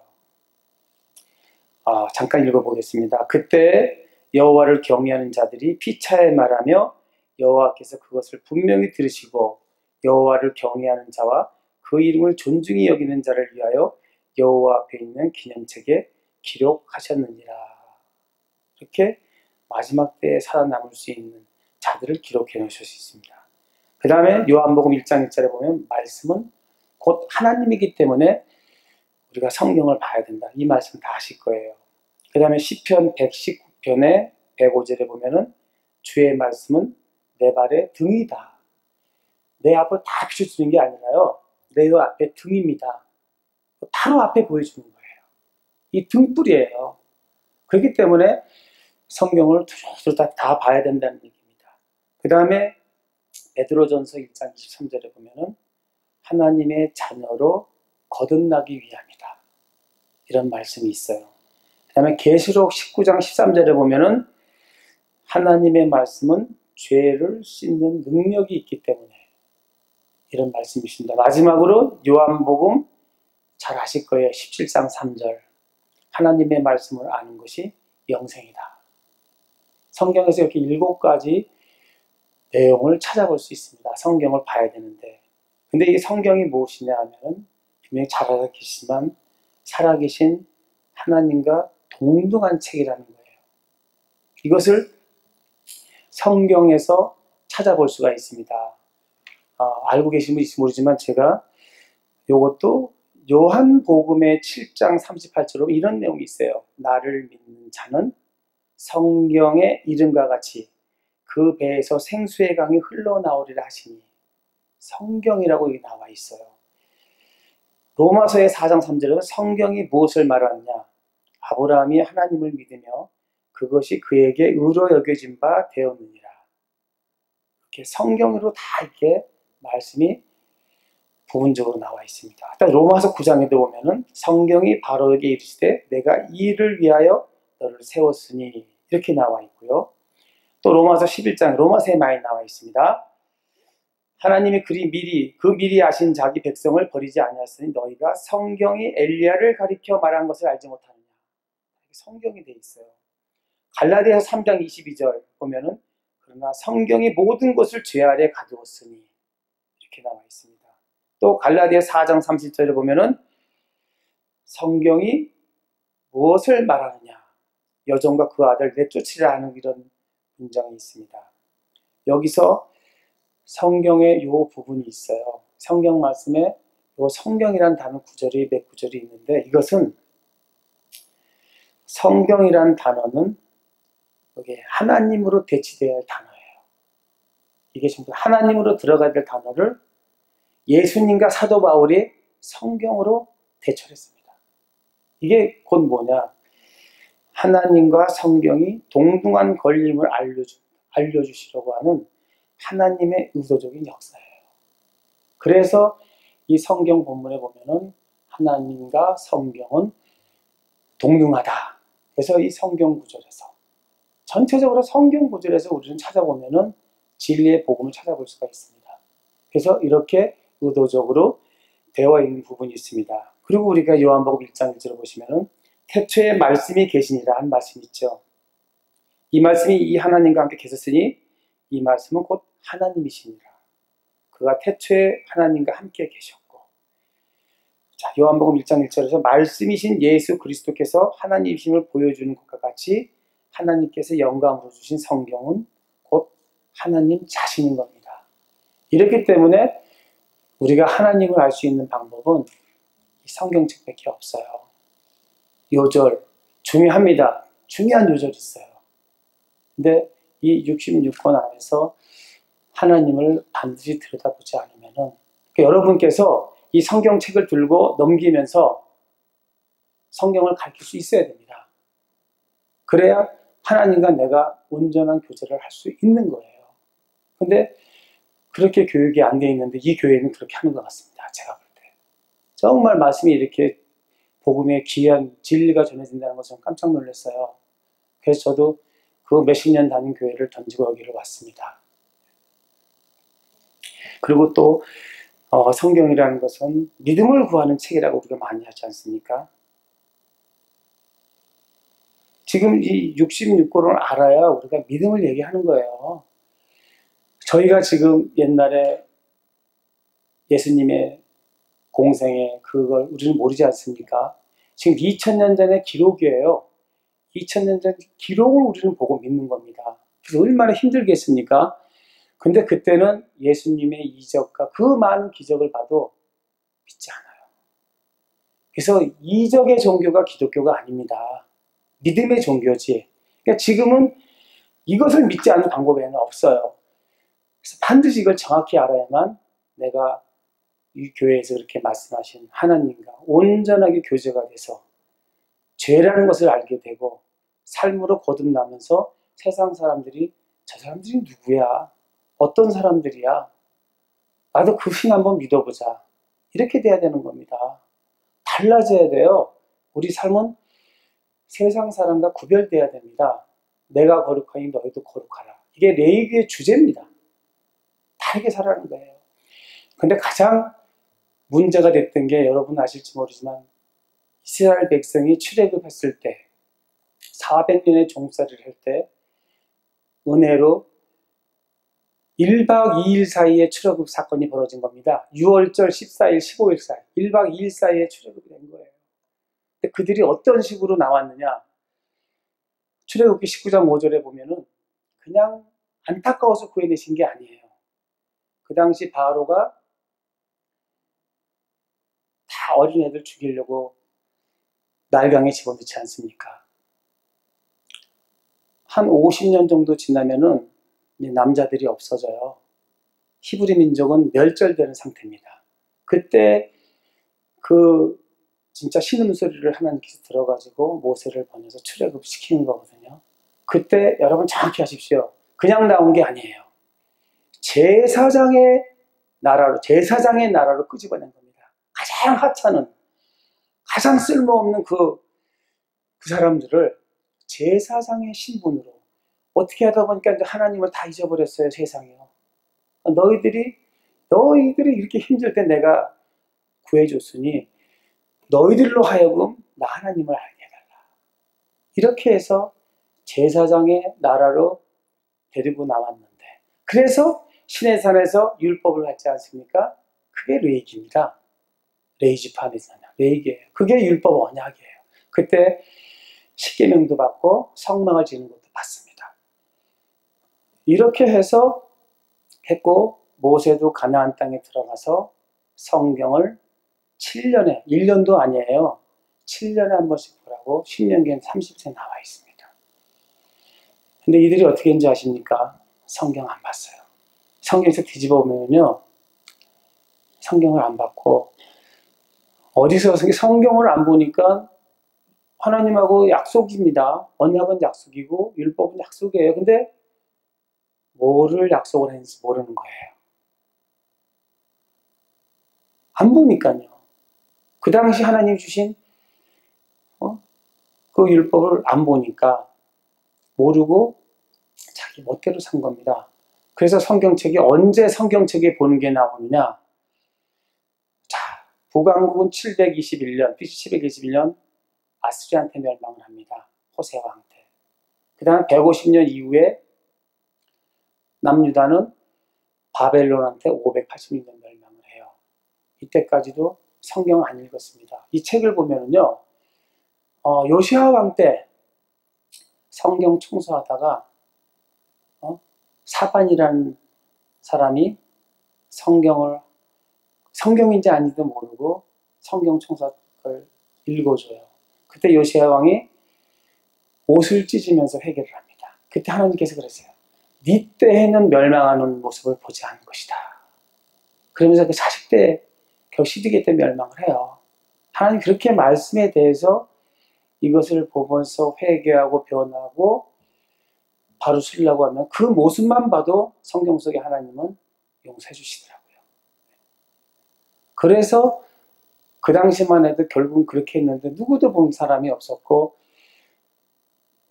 잠깐 읽어보겠습니다. 그때 여호와를 경외하는 자들이 피차에 말하며 여호와께서 그것을 분명히 들으시고 여호와를 경외하는 자와 그 이름을 존중히 여기는 자를 위하여 여호와 앞에 있는 기념책에 기록하셨느니라. 이렇게 마지막 때에 살아남을 수 있는 자들을 기록해 놓으실 수 있습니다. 그 다음에 요한복음 1장 1절에 보면 말씀은 곧 하나님이기 때문에 우리가 성경을 봐야 된다. 이 말씀 다 아실 거예요. 그 다음에 시편 119편에 105절에 보면은 주의 말씀은 내 발의 등이다. 내 앞을 다 비춰주는 게 아니라요. 내 앞에 등입니다. 바로 앞에 보여주는 거예요. 이 등불이에요. 그렇기 때문에 성경을 두루두루 다 봐야 된다는 얘기입니다. 그 다음에 베드로전서 1장 23절에 보면은 하나님의 자녀로 거듭나기 위함이다. 이런 말씀이 있어요. 그 다음에 계시록 19장 13절에 보면은 하나님의 말씀은 죄를 씻는 능력이 있기 때문에 이런 말씀이 있습니다. 마지막으로 요한복음 잘 아실 거예요. 17장 3절 하나님의 말씀을 아는 것이 영생이다. 성경에서 이렇게 7가지 내용을 찾아볼 수 있습니다. 성경을 봐야 되는데 근데 이 성경이 무엇이냐 하면 분명히 잘 알겠지만 살아계신 하나님과 동등한 책이라는 거예요. 이것을 성경에서 찾아볼 수가 있습니다. 알고 계신 분일지 모르지만 제가 이것도 요한복음의 7장 38절로 이런 내용이 있어요. 나를 믿는 자는 성경의 이름과 같이 그 배에서 생수의 강이 흘러나오리라 하시니 성경이라고 여기 나와 있어요. 로마서의 4장 3절에는 성경이 무엇을 말하느냐 아브라함이 하나님을 믿으며 그것이 그에게 의로 여겨진 바 되었느니라. 이렇게 성경으로 다 이렇게 말씀이 부분적으로 나와 있습니다. 로마서 9장에도 보면은 성경이 바로에게 이르시되 내가 이 일을 위하여 너를 세웠으니 이렇게 나와 있고요. 또 로마서 11장 로마서에 많이 나와 있습니다. 하나님이 미리 아신 자기 백성을 버리지 아니하였으니 너희가 성경이 엘리야를 가리켜 말한 것을 알지 못하느냐. 성경이 돼 있어요. 갈라디아서 3장 22절 보면은 그러나 성경이 모든 것을 죄 아래 가두었으니 이렇게 나와 있습니다. 또 갈라디아 4장 30절에 보면은 성경이 무엇을 말하느냐 여종과 그 아들 내쫓으리라 하는 이런 문장이 있습니다. 여기서 성경의 요 부분이 있어요. 성경 말씀에 요 성경이란 단어 구절이 몇 구절이 있는데 이것은 성경이란 단어는 여기 하나님으로 대치되어야 할 단어예요. 이게 전부 하나님으로 들어가야 될 단어를 예수님과 사도 바울이 성경으로 대처했습니다. 이게 곧 뭐냐? 하나님과 성경이 동등한 권림을 알려주시려고 하는 하나님의 의도적인 역사예요. 그래서 이 성경 본문에 보면은 하나님과 성경은 동등하다. 그래서 이 성경 구절에서 전체적으로 성경 구절에서 우리는 찾아보면은 진리의 복음을 찾아볼 수가 있습니다. 그래서 이렇게 의도적으로 되어 있는 부분이 있습니다. 그리고 우리가 요한복음 1장 1절을 보시면은 태초에 말씀이 계시니라 한 말씀이 있죠. 이 말씀이 이 하나님과 함께 계셨으니 이 말씀은 곧 하나님이시니라. 그가 태초에 하나님과 함께 계셨고 자, 요한복음 1장 1절에서 말씀이신 예수 그리스도께서 하나님이심을 보여주는 것과 같이 하나님께서 영감으로 주신 성경은 곧 하나님 자신인 겁니다. 이렇기 때문에 우리가 하나님을 알 수 있는 방법은 이 성경책밖에 없어요. 요절 중요합니다. 중요한 요절이 있어요. 근데 이 66권 안에서 하나님을 반드시 들여다보지 않으면은 그러니까 여러분께서 이 성경책을 들고 넘기면서 성경을 가르칠 수 있어야 됩니다. 그래야 하나님과 내가 온전한 교제를 할 수 있는 거예요. 근데 그렇게 교육이 안 돼 있는데 이 교회는 그렇게 하는 것 같습니다. 제가 볼 때. 정말 말씀이 이렇게 복음의 귀한 진리가 전해진다는 것은 깜짝 놀랐어요. 그래서 저도 그 몇십 년 다닌 교회를 던지고 여기를 왔습니다. 그리고 또 성경이라는 것은 믿음을 구하는 책이라고 우리가 많이 하지 않습니까? 지금 이 66권을 알아야 우리가 믿음을 얘기하는 거예요. 저희가 지금 옛날에 예수님의 공생애 그걸 우리는 모르지 않습니까? 지금 2000년 전의 기록이에요. 2000년 전 기록을 우리는 보고 믿는 겁니다. 그래서 얼마나 힘들겠습니까? 근데 그때는 예수님의 이적과 그 많은 기적을 봐도 믿지 않아요. 그래서 이적의 종교가 기독교가 아닙니다. 믿음의 종교지. 그러니까 지금은 이것을 믿지 않는 방법에는 없어요. 그래서 반드시 이걸 정확히 알아야만 내가 이 교회에서 그렇게 말씀하신 하나님과 온전하게 교제가 돼서 죄라는 것을 알게 되고 삶으로 거듭나면서 세상 사람들이 저 사람들이 누구야? 어떤 사람들이야? 나도 그 신 한번 믿어보자. 이렇게 돼야 되는 겁니다. 달라져야 돼요. 우리 삶은 세상 사람과 구별돼야 됩니다. 내가 거룩하니 너희도 거룩하라. 이게 레위기의 주제입니다. 다르게 살아가는 거예요. 근데 가장 문제가 됐던 게 여러분 아실지 모르지만 이스라엘 백성이 출애굽했을 때 400년의 종살이를 할 때 은혜로 1박 2일 사이에 출애굽 사건이 벌어진 겁니다. 6월절 14일, 15일 사이 1박 2일 사이에 출애굽이 된 거예요. 근데 그들이 어떤 식으로 나왔느냐? 출애굽기 19장 5절에 보면은 그냥 안타까워서 구해내신 게 아니에요. 그 당시 바로가 다 어린애들 죽이려고 날강에 집어넣지 않습니까? 한 50년 정도 지나면은 남자들이 없어져요. 히브리 민족은 멸절되는 상태입니다. 그때 진짜 신음소리를 하나님께서 들어가지고 모세를 보내서 출애굽시키는 거거든요. 그때 여러분 정확히 하십시오. 그냥 나온 게 아니에요. 제사장의 나라로 끄집어낸 겁니다. 가장 하찮은, 가장 쓸모없는 그 사람들을 제사장의 신분으로 어떻게 하다 보니까 이제 하나님을 다 잊어버렸어요, 세상이요. 너희들이 이렇게 힘들 때 내가 구해줬으니 너희들로 하여금 나 하나님을 알게 해달라. 이렇게 해서 제사장의 나라로 데리고 나왔는데, 그래서 신의 산에서 율법을 받지 않습니까? 그게 레위기입니다. 레위지파에서는 레위기예요. 그게 율법 언약이에요. 그때 십계명도 받고 성막을 지는 것도 받습니다. 이렇게 해서 했고 모세도 가나안 땅에 들어가서 성경을 7년에 1년도 아니에요. 7년에 한 번씩 보라고 신명기엔 30세 나와 있습니다. 근데 이들이 어떻게 했는지 아십니까? 성경 안 봤어요. 성경에서 뒤집어 보면요, 성경을 안 봤고, 어디서 성경을 안 보니까 하나님하고 약속입니다. 언약은 약속이고 율법은 약속이에요. 근데 뭐를 약속을 했는지 모르는 거예요. 안 보니까요. 그 당시 하나님 주신 그 율법을 안 보니까 모르고 자기 멋대로 산 겁니다. 그래서 성경책이 언제 성경책에 보는 게 나오느냐? 자, 북왕국은 721년, BC 721년 아스리한테 멸망을 합니다. 호세 왕 때. 그 다음 150년 이후에 남유다는 바벨론한테 586년 멸망을 해요. 이때까지도 성경 안 읽었습니다. 이 책을 보면은요, 요시야 왕 때 성경 청소하다가 사반이라는 사람이 성경인지 아닌지도 모르고 성경 청소를 읽어줘요. 그때 요시야 왕이 옷을 찢으면서 회개를 합니다. 그때 하나님께서 그랬어요. 네 때에는 멸망하는 모습을 보지 않을 것이다. 그러면서 그 40대 겨우 시드기 때 멸망을 해요. 하나님 그렇게 말씀에 대해서 이것을 보면서 회개하고 변하고 바로 쓰려고 하면 그 모습만 봐도 성경 속에 하나님은 용서해 주시더라고요. 그래서 그 당시만 해도 결국은 그렇게 했는데 누구도 본 사람이 없었고,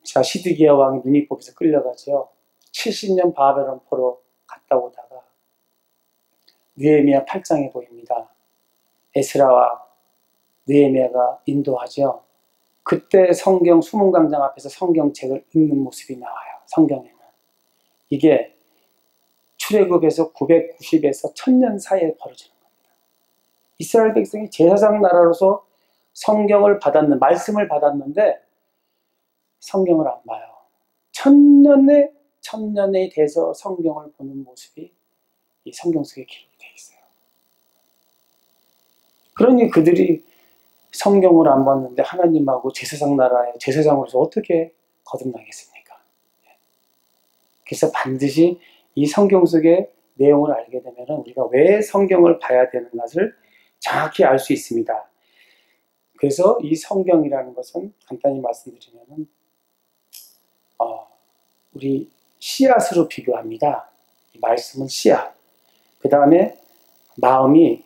자, 시드기야 왕이 눈이 뽑혀서 끌려가죠. 70년 바벨론 포로 갔다 오다가 느헤미야 8장에 보입니다. 에스라와 느헤미야가 인도하죠. 그때 성경 수문광장 앞에서 성경책을 읽는 모습이 나와요. 성경에는. 이게 출애굽에서 990에서 1000년 사이에 벌어지는 겁니다. 이스라엘 백성이 제사장 나라로서 성경을 말씀을 받았는데 성경을 안 봐요. 천년에 대해서 성경을 보는 모습이 이 성경 속에 기록이 되어 있어요. 그러니 그들이 성경을 안 봤는데 하나님하고 제사장 나라의 제사장으로서 어떻게 거듭나겠습니까? 그래서 반드시 이 성경 속의 내용을 알게 되면 우리가 왜 성경을 봐야 되는 것을 정확히 알 수 있습니다. 그래서 이 성경이라는 것은 간단히 말씀드리면 우리 씨앗으로 비교합니다. 이 말씀은 씨앗. 그 다음에 마음이,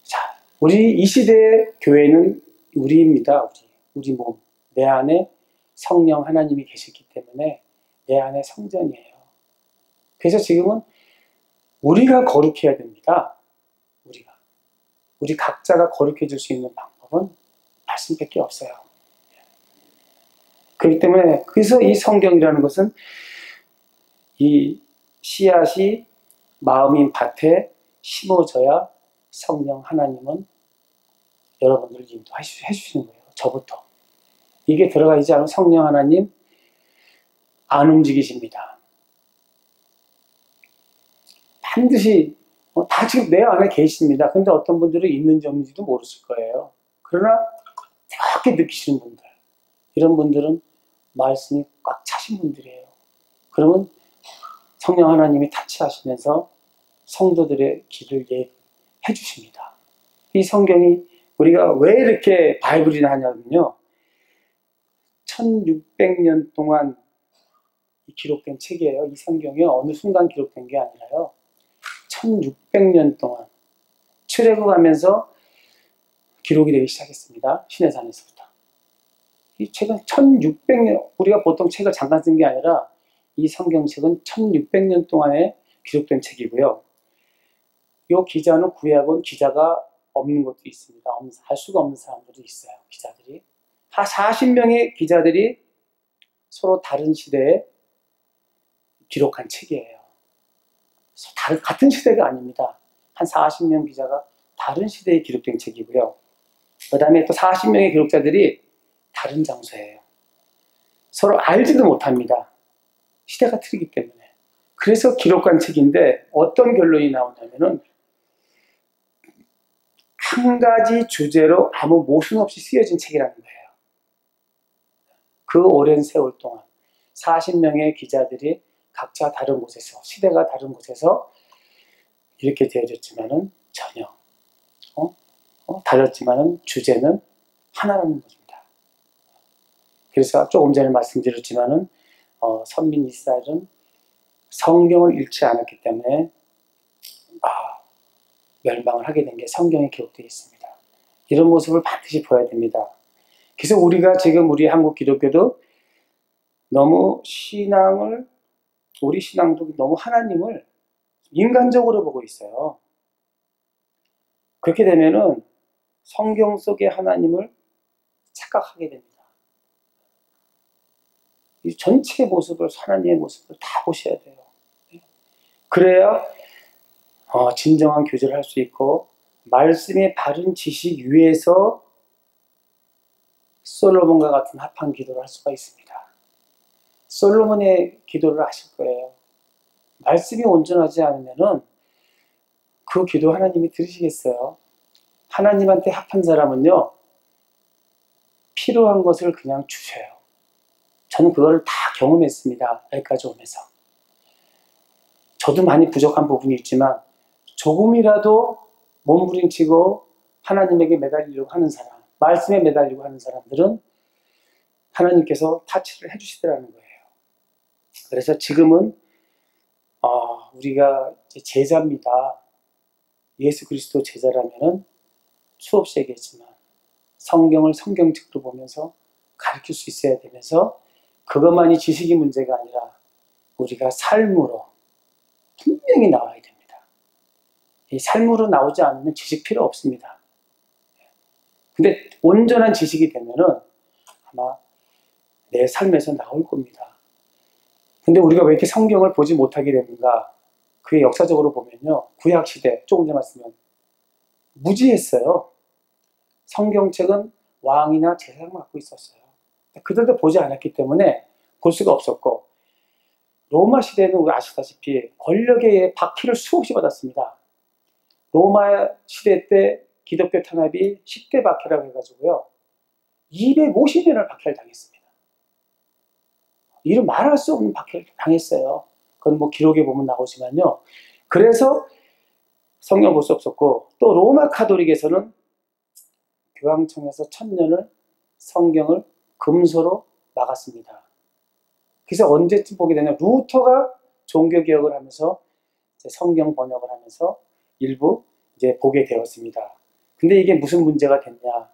자, 우리 이 시대의 교회는 우리입니다. 우리 몸. 내 안에 성령 하나님이 계시기 때문에 내 안에 성전이에요. 그래서 지금은 우리가 거룩해야 됩니다. 우리 각자가 거룩해질 수 있는 방법은 말씀밖에 없어요. 그렇기 때문에 그래서 이 성경이라는 것은 이 씨앗이 마음인 밭에 심어져야 성령 하나님은 여러분들을 인도해 주시는 거예요. 저부터. 이게 들어가 있지 않으면 성령 하나님 안 움직이십니다. 반드시 다 지금 내 안에 계십니다. 근데 어떤 분들은 있는지 없는지도 모르실 거예요. 그러나 정확히 느끼시는 분들, 이런 분들은 말씀이 꽉 차신 분들이에요. 그러면 성령 하나님이 타치하시면서 성도들의 길을 예해 주십니다. 이 성경이 우리가 왜 이렇게 바이블이나 하냐면요, 1600년 동안 기록된 책이에요. 이 성경이 어느 순간 기록된 게 아니라요, 1600년 동안 출애굽하면서 기록이 되기 시작했습니다. 시내산에서부터. 이 책은 1600년, 우리가 보통 책을 잠깐 쓴 게 아니라 이 성경책은 1600년 동안에 기록된 책이고요. 이 기자는 구약은 기자가 없는 것도 있습니다. 알 수가 없는 사람들도 있어요. 기자들이. 40명의 기자들이 서로 다른 시대에 기록한 책이에요. 같은 시대가 아닙니다. 한 40명 기자가 다른 시대에 기록된 책이고요. 그 다음에 또 40명의 기록자들이 다른 장소예요. 서로 알지도 못합니다. 시대가 틀리기 때문에. 그래서 기록한 책인데 어떤 결론이 나오냐면은 한 가지 주제로 아무 모순 없이 쓰여진 책이라는 거예요. 그 오랜 세월 동안 40명의 기자들이 각자 다른 곳에서, 시대가 다른 곳에서 이렇게 되어졌지만은 전혀 달랐지만은 주제는 하나라는 것입니다. 그래서 조금 전에 말씀드렸지만은 선민 이스라엘은 성경을 읽지 않았기 때문에 멸망을 하게 된 게 성경에 기록되어 있습니다. 이런 모습을 반드시 보여야 됩니다. 그래서 우리가 지금 우리 한국 기독교도 너무 우리 신앙도 너무 하나님을 인간적으로 보고 있어요. 그렇게 되면은 성경 속의 하나님을 착각하게 됩니다. 이 전체 모습을, 하나님의 모습을 다 보셔야 돼요. 그래야 진정한 교제를 할 수 있고, 말씀의 바른 지식 위에서 솔로몬과 같은 합한 기도를 할 수가 있습니다. 솔로몬의 기도를 아실 거예요. 말씀이 온전하지 않으면은 그 기도 하나님이 들으시겠어요? 하나님한테 합한 사람은요, 필요한 것을 그냥 주셔요. 저는 그걸 다 경험했습니다. 여기까지 오면서. 저도 많이 부족한 부분이 있지만 조금이라도 몸부림치고 하나님에게 매달리려고 하는 사람, 말씀에 매달리고 하는 사람들은 하나님께서 타치를 해주시더라는 거예요. 그래서 지금은 우리가 제자입니다. 예수 그리스도 제자라면은 수없이 얘기했지만 성경을 성경책으로 보면서 가르칠 수 있어야 되면서, 그것만이 지식이 문제가 아니라 우리가 삶으로 분명히 나와야 됩니다. 이 삶으로 나오지 않으면 지식 필요 없습니다. 근데 온전한 지식이 되면은 아마 내 삶에서 나올 겁니다. 근데 우리가 왜 이렇게 성경을 보지 못하게 되는가? 그게 역사적으로 보면요, 구약시대, 조금 전에 말씀드린 무지했어요. 성경책은 왕이나 제사장 맡고 있었어요. 그들도 보지 않았기 때문에 볼 수가 없었고, 로마 시대는 우리 아시다시피 권력의 박해를 수없이 받았습니다. 로마 시대 때 기독교 탄압이 10대 박해라고 해가지고요, 250년을 박해를 당했습니다. 이를 말할 수 없는 박해를 당했어요. 그건 뭐 기록에 보면 나오지만요. 그래서 성경을 볼 수 없었고, 또 로마 카톨릭에서는 교황청에서 1000년을 성경을 금소로 막았습니다. 그래서 언제쯤 보게 되냐, 루터가 종교개혁을 하면서 이제 성경 번역을 하면서 일부 이제 보게 되었습니다. 근데 이게 무슨 문제가 됐냐,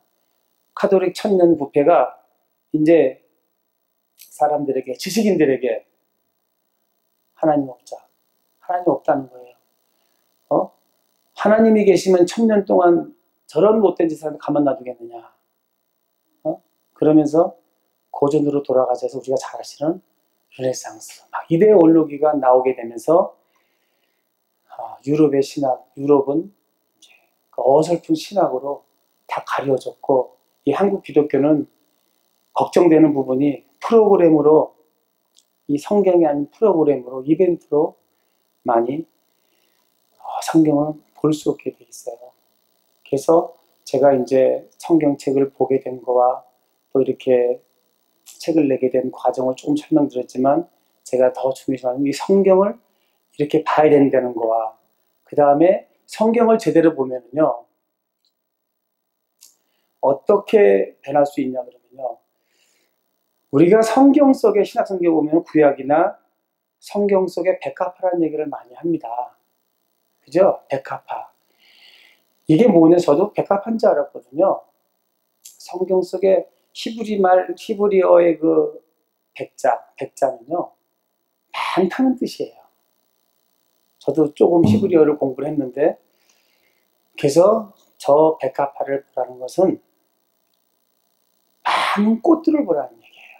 카톨릭 1000년 부패가 이제 사람들에게, 지식인들에게 하나님 없자, 하나님 없다는 거예요. 하나님이 계시면 1000년 동안 저런 못된 짓을 가만 놔두겠느냐. 그러면서 고전으로 돌아가자 해서 우리가 잘 아시는 르네상스, 이데올로기가 나오게 되면서 유럽의 신학, 유럽은 이제 그 어설픈 신학으로 다 가려졌고, 이 한국 기독교는 걱정되는 부분이 프로그램으로, 이 성경이 아닌 프로그램으로, 이벤트로 많이 성경을 볼 수 없게 돼 있어요. 그래서 제가 이제 성경책을 보게 된 거와 또 이렇게 책을 내게 된 과정을 조금 설명드렸지만, 제가 더 중요한 이 성경을 이렇게 봐야 된다는 거와, 그 다음에 성경을 제대로 보면은요, 어떻게 변할 수 있냐 그러면요, 우리가 성경 속에, 신약 성경 보면 구약이나 성경 속에 백합화라는 얘기를 많이 합니다. 그죠? 백합화. 이게 뭐냐, 저도 백합화인 줄 알았거든요. 성경 속에 히브리어의 그 백자는요, 많다는 뜻이에요. 저도 조금 히브리어를 공부를 했는데, 그래서 저 백합화를 보라는 것은 많은 꽃들을 보라는 얘기예요.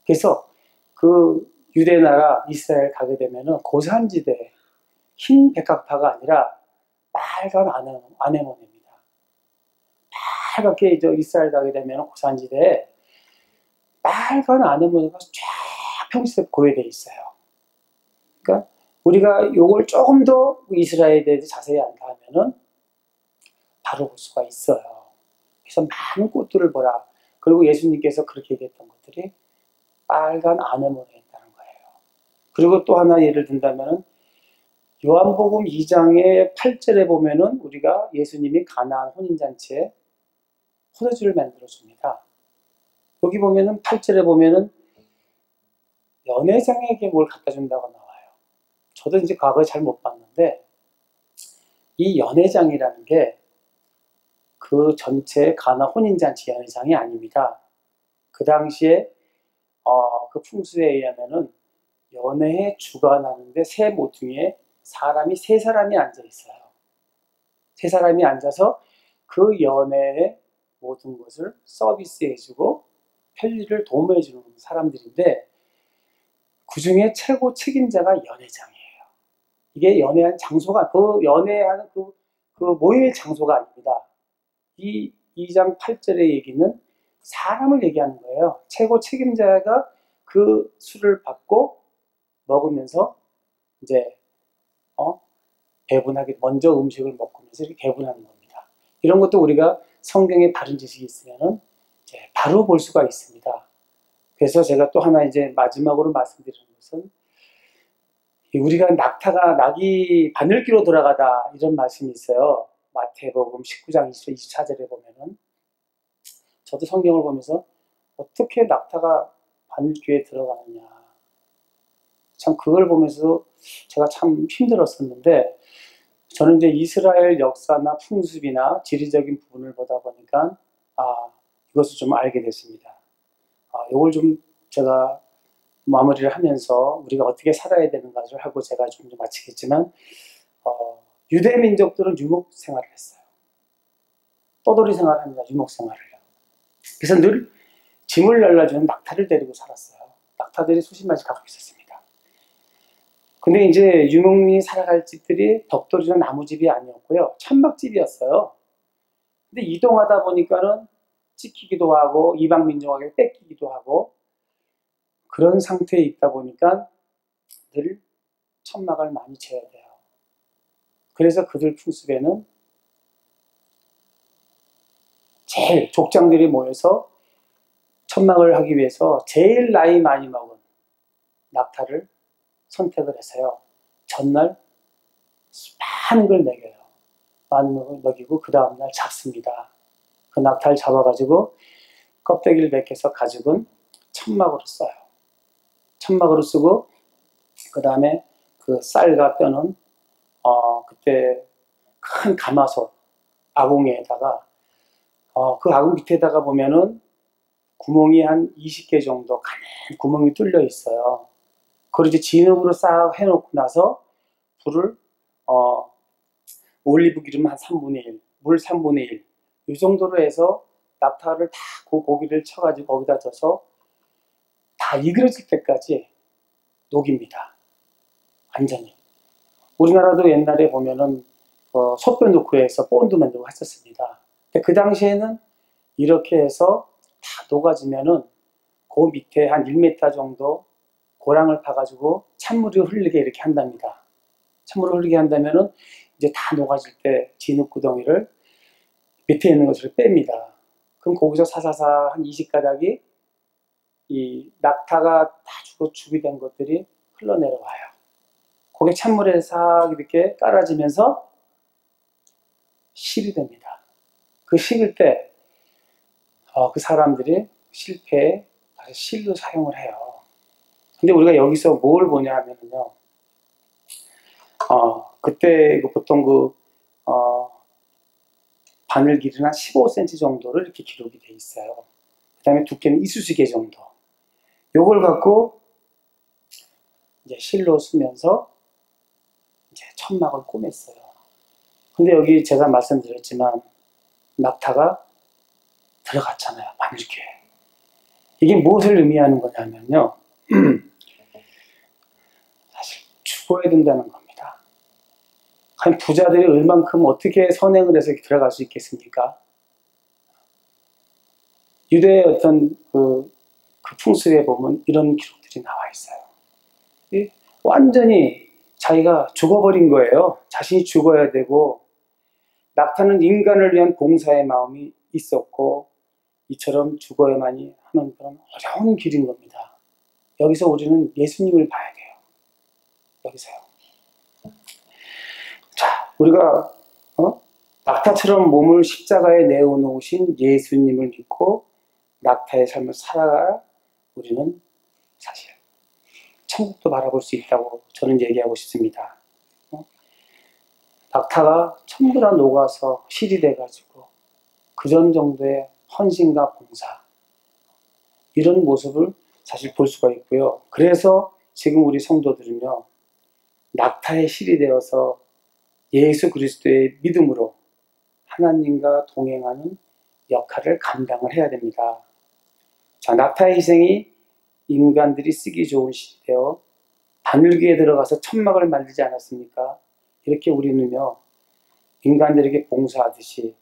그래서 그 유대 나라 이스라엘 가게 되면은 고산지대, 흰 백합화가 아니라 빨간 아네모네입니다. 빨갛게 이스라엘 가게 되면 고산지대에 빨간 아네모네가 쫙 평지에 고여되어 있어요. 그러니까 우리가 요걸 조금 더 이스라엘에 대해서 자세히 안다 하면은 바로 볼 수가 있어요. 그래서 많은 꽃들을 보라. 그리고 예수님께서 그렇게 얘기했던 것들이 빨간 아네모네였다는 거예요. 그리고 또 하나 예를 든다면은 요한복음 2장의 8절에 보면은 우리가 예수님이 가나안 혼인잔치에 포도주를 만들어 줍니다. 여기 보면은 8절에 보면은 연회장에게 뭘 갖다 준다고 나와요. 저도 이제 과거에 잘 못 봤는데, 이 연회장이라는 게 그 전체 가나 혼인잔치 연회장이 아닙니다. 그 당시에 그 풍수에 의하면은 연회에 주관하는데 새 모퉁이에 사람이 세 사람이 앉아 있어요. 세 사람이 앉아서 그 연회의 모든 것을 서비스해주고 편리를 도모해주는 사람들인데, 그 중에 최고 책임자가 연회장이에요. 이게 연회한 장소가, 그 연회하는 그 모임의 장소가 아닙니다. 이 2장 8절의 얘기는 사람을 얘기하는 거예요. 최고 책임자가 그 술을 받고 먹으면서 이제 배분하게, 먼저 음식을 먹으면서 이렇게 배분하는 겁니다. 이런 것도 우리가 성경에 바른 지식이 있으면은 이제 바로 볼 수가 있습니다. 그래서 제가 또 하나 이제 마지막으로 말씀드리는 것은, 우리가 낙이 바늘기로 돌아가다, 이런 말씀이 있어요. 마태복음 19장 24절에 보면은, 저도 성경을 보면서 어떻게 낙타가 바늘귀에 들어가느냐, 참 그걸 보면서 제가 참 힘들었었는데, 저는 이제 이스라엘 역사나 풍습이나 지리적인 부분을 보다 보니까 이것을 좀 알게 됐습니다. 이걸 좀 제가 마무리를 하면서 우리가 어떻게 살아야 되는가를 하고 제가 좀 마치겠지만, 유대 민족들은 유목 생활을 했어요. 떠돌이 생활을 합니다. 유목 생활을요. 그래서 늘 짐을 날라주는 낙타를 데리고 살았어요. 낙타들이 수십 마리 갖고 있었습니다. 근데 이제 유목민이 살아갈 집들이 벽돌이나 나무집이 아니었고요, 천막집이었어요. 근데 이동하다 보니까는 찍히기도 하고 이방 민족에게 뺏기기도 하고, 그런 상태에 있다 보니까 늘 천막을 많이 쳐야 돼요. 그래서 그들 풍습에는 제일 족장들이 모여서 천막을 하기 위해서 제일 나이 많이 먹은 낙타를 선택을 해서요. 전날 많은 걸 먹여요. 많은 걸 먹이고 그 다음날 잡습니다. 그 낙타를 잡아가지고 껍데기를 벗겨서 가죽은 천막으로 써요. 천막으로 쓰고 그 다음에 그 쌀과 뼈는 그때 큰 가마솥 아궁이에다가 그 아궁 밑에다가 보면은 구멍이 한 20개 정도 가는 구멍이 뚫려 있어요. 그걸 이제 진흙으로 싹 해놓고 나서 불을 올리브 기름 한 3분의 1, 물 3분의 1, 이 정도로 해서 낙타를 다 그 고기를 쳐가지고 거기다 져서 다 이그러질 때까지 녹입니다. 완전히. 우리나라도 옛날에 보면은 소뼈 넣고 해서 본드 만들고 했었습니다. 그 당시에는 이렇게 해서 다 녹아지면은 그 밑에 한 1m 정도 고랑을 파가지고 찬물이 흐르게 이렇게 한답니다. 찬물을 흐르게 한다면은 이제 다 녹아질 때 진흙 구덩이를 밑에 있는 것을 뺍니다. 그럼 거기서 사사사 한 20가닥이 이 낙타가 다 죽이 된 것들이 흘러내려와요. 거기에 찬물에 싹 이렇게 깔아지면서 실이 됩니다. 그 식을 때 그 사람들이 실패에 실로 사용을 해요. 근데 우리가 여기서 뭘 보냐 하면요. 그때 보통 바늘 길이는 한 15cm 정도를 이렇게 기록이 돼 있어요. 그 다음에 두께는 이쑤시개 정도. 요걸 갖고 이제 실로 쓰면서 이제 천막을 꼬맸어요. 근데 여기 제가 말씀드렸지만 낙타가 들어갔잖아요. 바늘귀에. 이게 무엇을 의미하는 거냐면요. 사실 죽어야 된다는 겁니다. 과연 부자들이 얼만큼 어떻게 선행을 해서 들어갈 수 있겠습니까? 유대의 어떤 그 풍습에 보면 이런 기록들이 나와 있어요. 완전히 자기가 죽어버린 거예요. 자신이 죽어야 되고, 낙타는 인간을 위한 봉사의 마음이 있었고 이처럼 죽어야만이 하는 그런 어려운 길인 겁니다. 여기서 우리는 예수님을 봐야 돼요. 여기서요. 자, 우리가 낙타처럼 몸을 십자가에 내어놓으신 예수님을 믿고 낙타의 삶을 살아가야 우리는 사실 천국도 바라볼 수 있다고 저는 얘기하고 싶습니다. 낙타가 전부 다 녹아서 실이 돼가지고 그런 정도의 헌신과 봉사, 이런 모습을 사실 볼 수가 있고요. 그래서 지금 우리 성도들은요, 낙타의 실이 되어서 예수 그리스도의 믿음으로 하나님과 동행하는 역할을 감당을 해야 됩니다. 자, 낙타의 희생이 인간들이 쓰기 좋은 실이 되어 바늘귀에 들어가서 천막을 만들지 않았습니까? 이렇게 우리는요, 인간들에게 봉사하듯이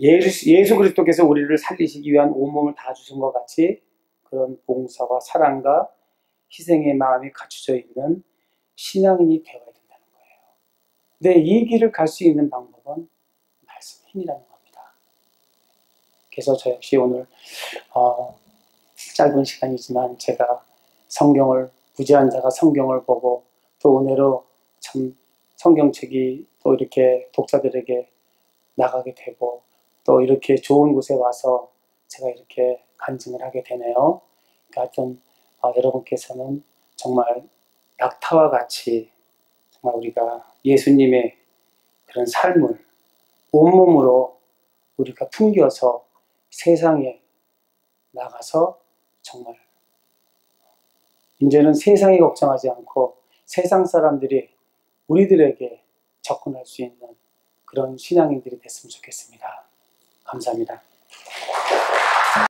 예수 그리스도께서 우리를 살리시기 위한 온몸을 다 주신 것 같이 그런 봉사와 사랑과 희생의 마음이 갖춰져 있는 신앙인이 되어야 된다는 거예요. 근데 이 길을 갈 수 있는 방법은 말씀의 힘이라는 겁니다. 그래서 저 역시 오늘 짧은 시간이지만 제가 성경을, 무지한 자가 성경을 보고 또 은혜로 참 성경책이 또 이렇게 독자들에게 나가게 되고 또 이렇게 좋은 곳에 와서 제가 이렇게 간증을 하게 되네요. 하여튼 여러분께서는 정말 낙타와 같이 정말 우리가 예수님의 그런 삶을 온몸으로 우리가 풍겨서 세상에 나가서 정말 이제는 세상이 걱정하지 않고 세상 사람들이 우리들에게 접근할 수 있는 그런 신앙인들이 됐으면 좋겠습니다. 감사합니다.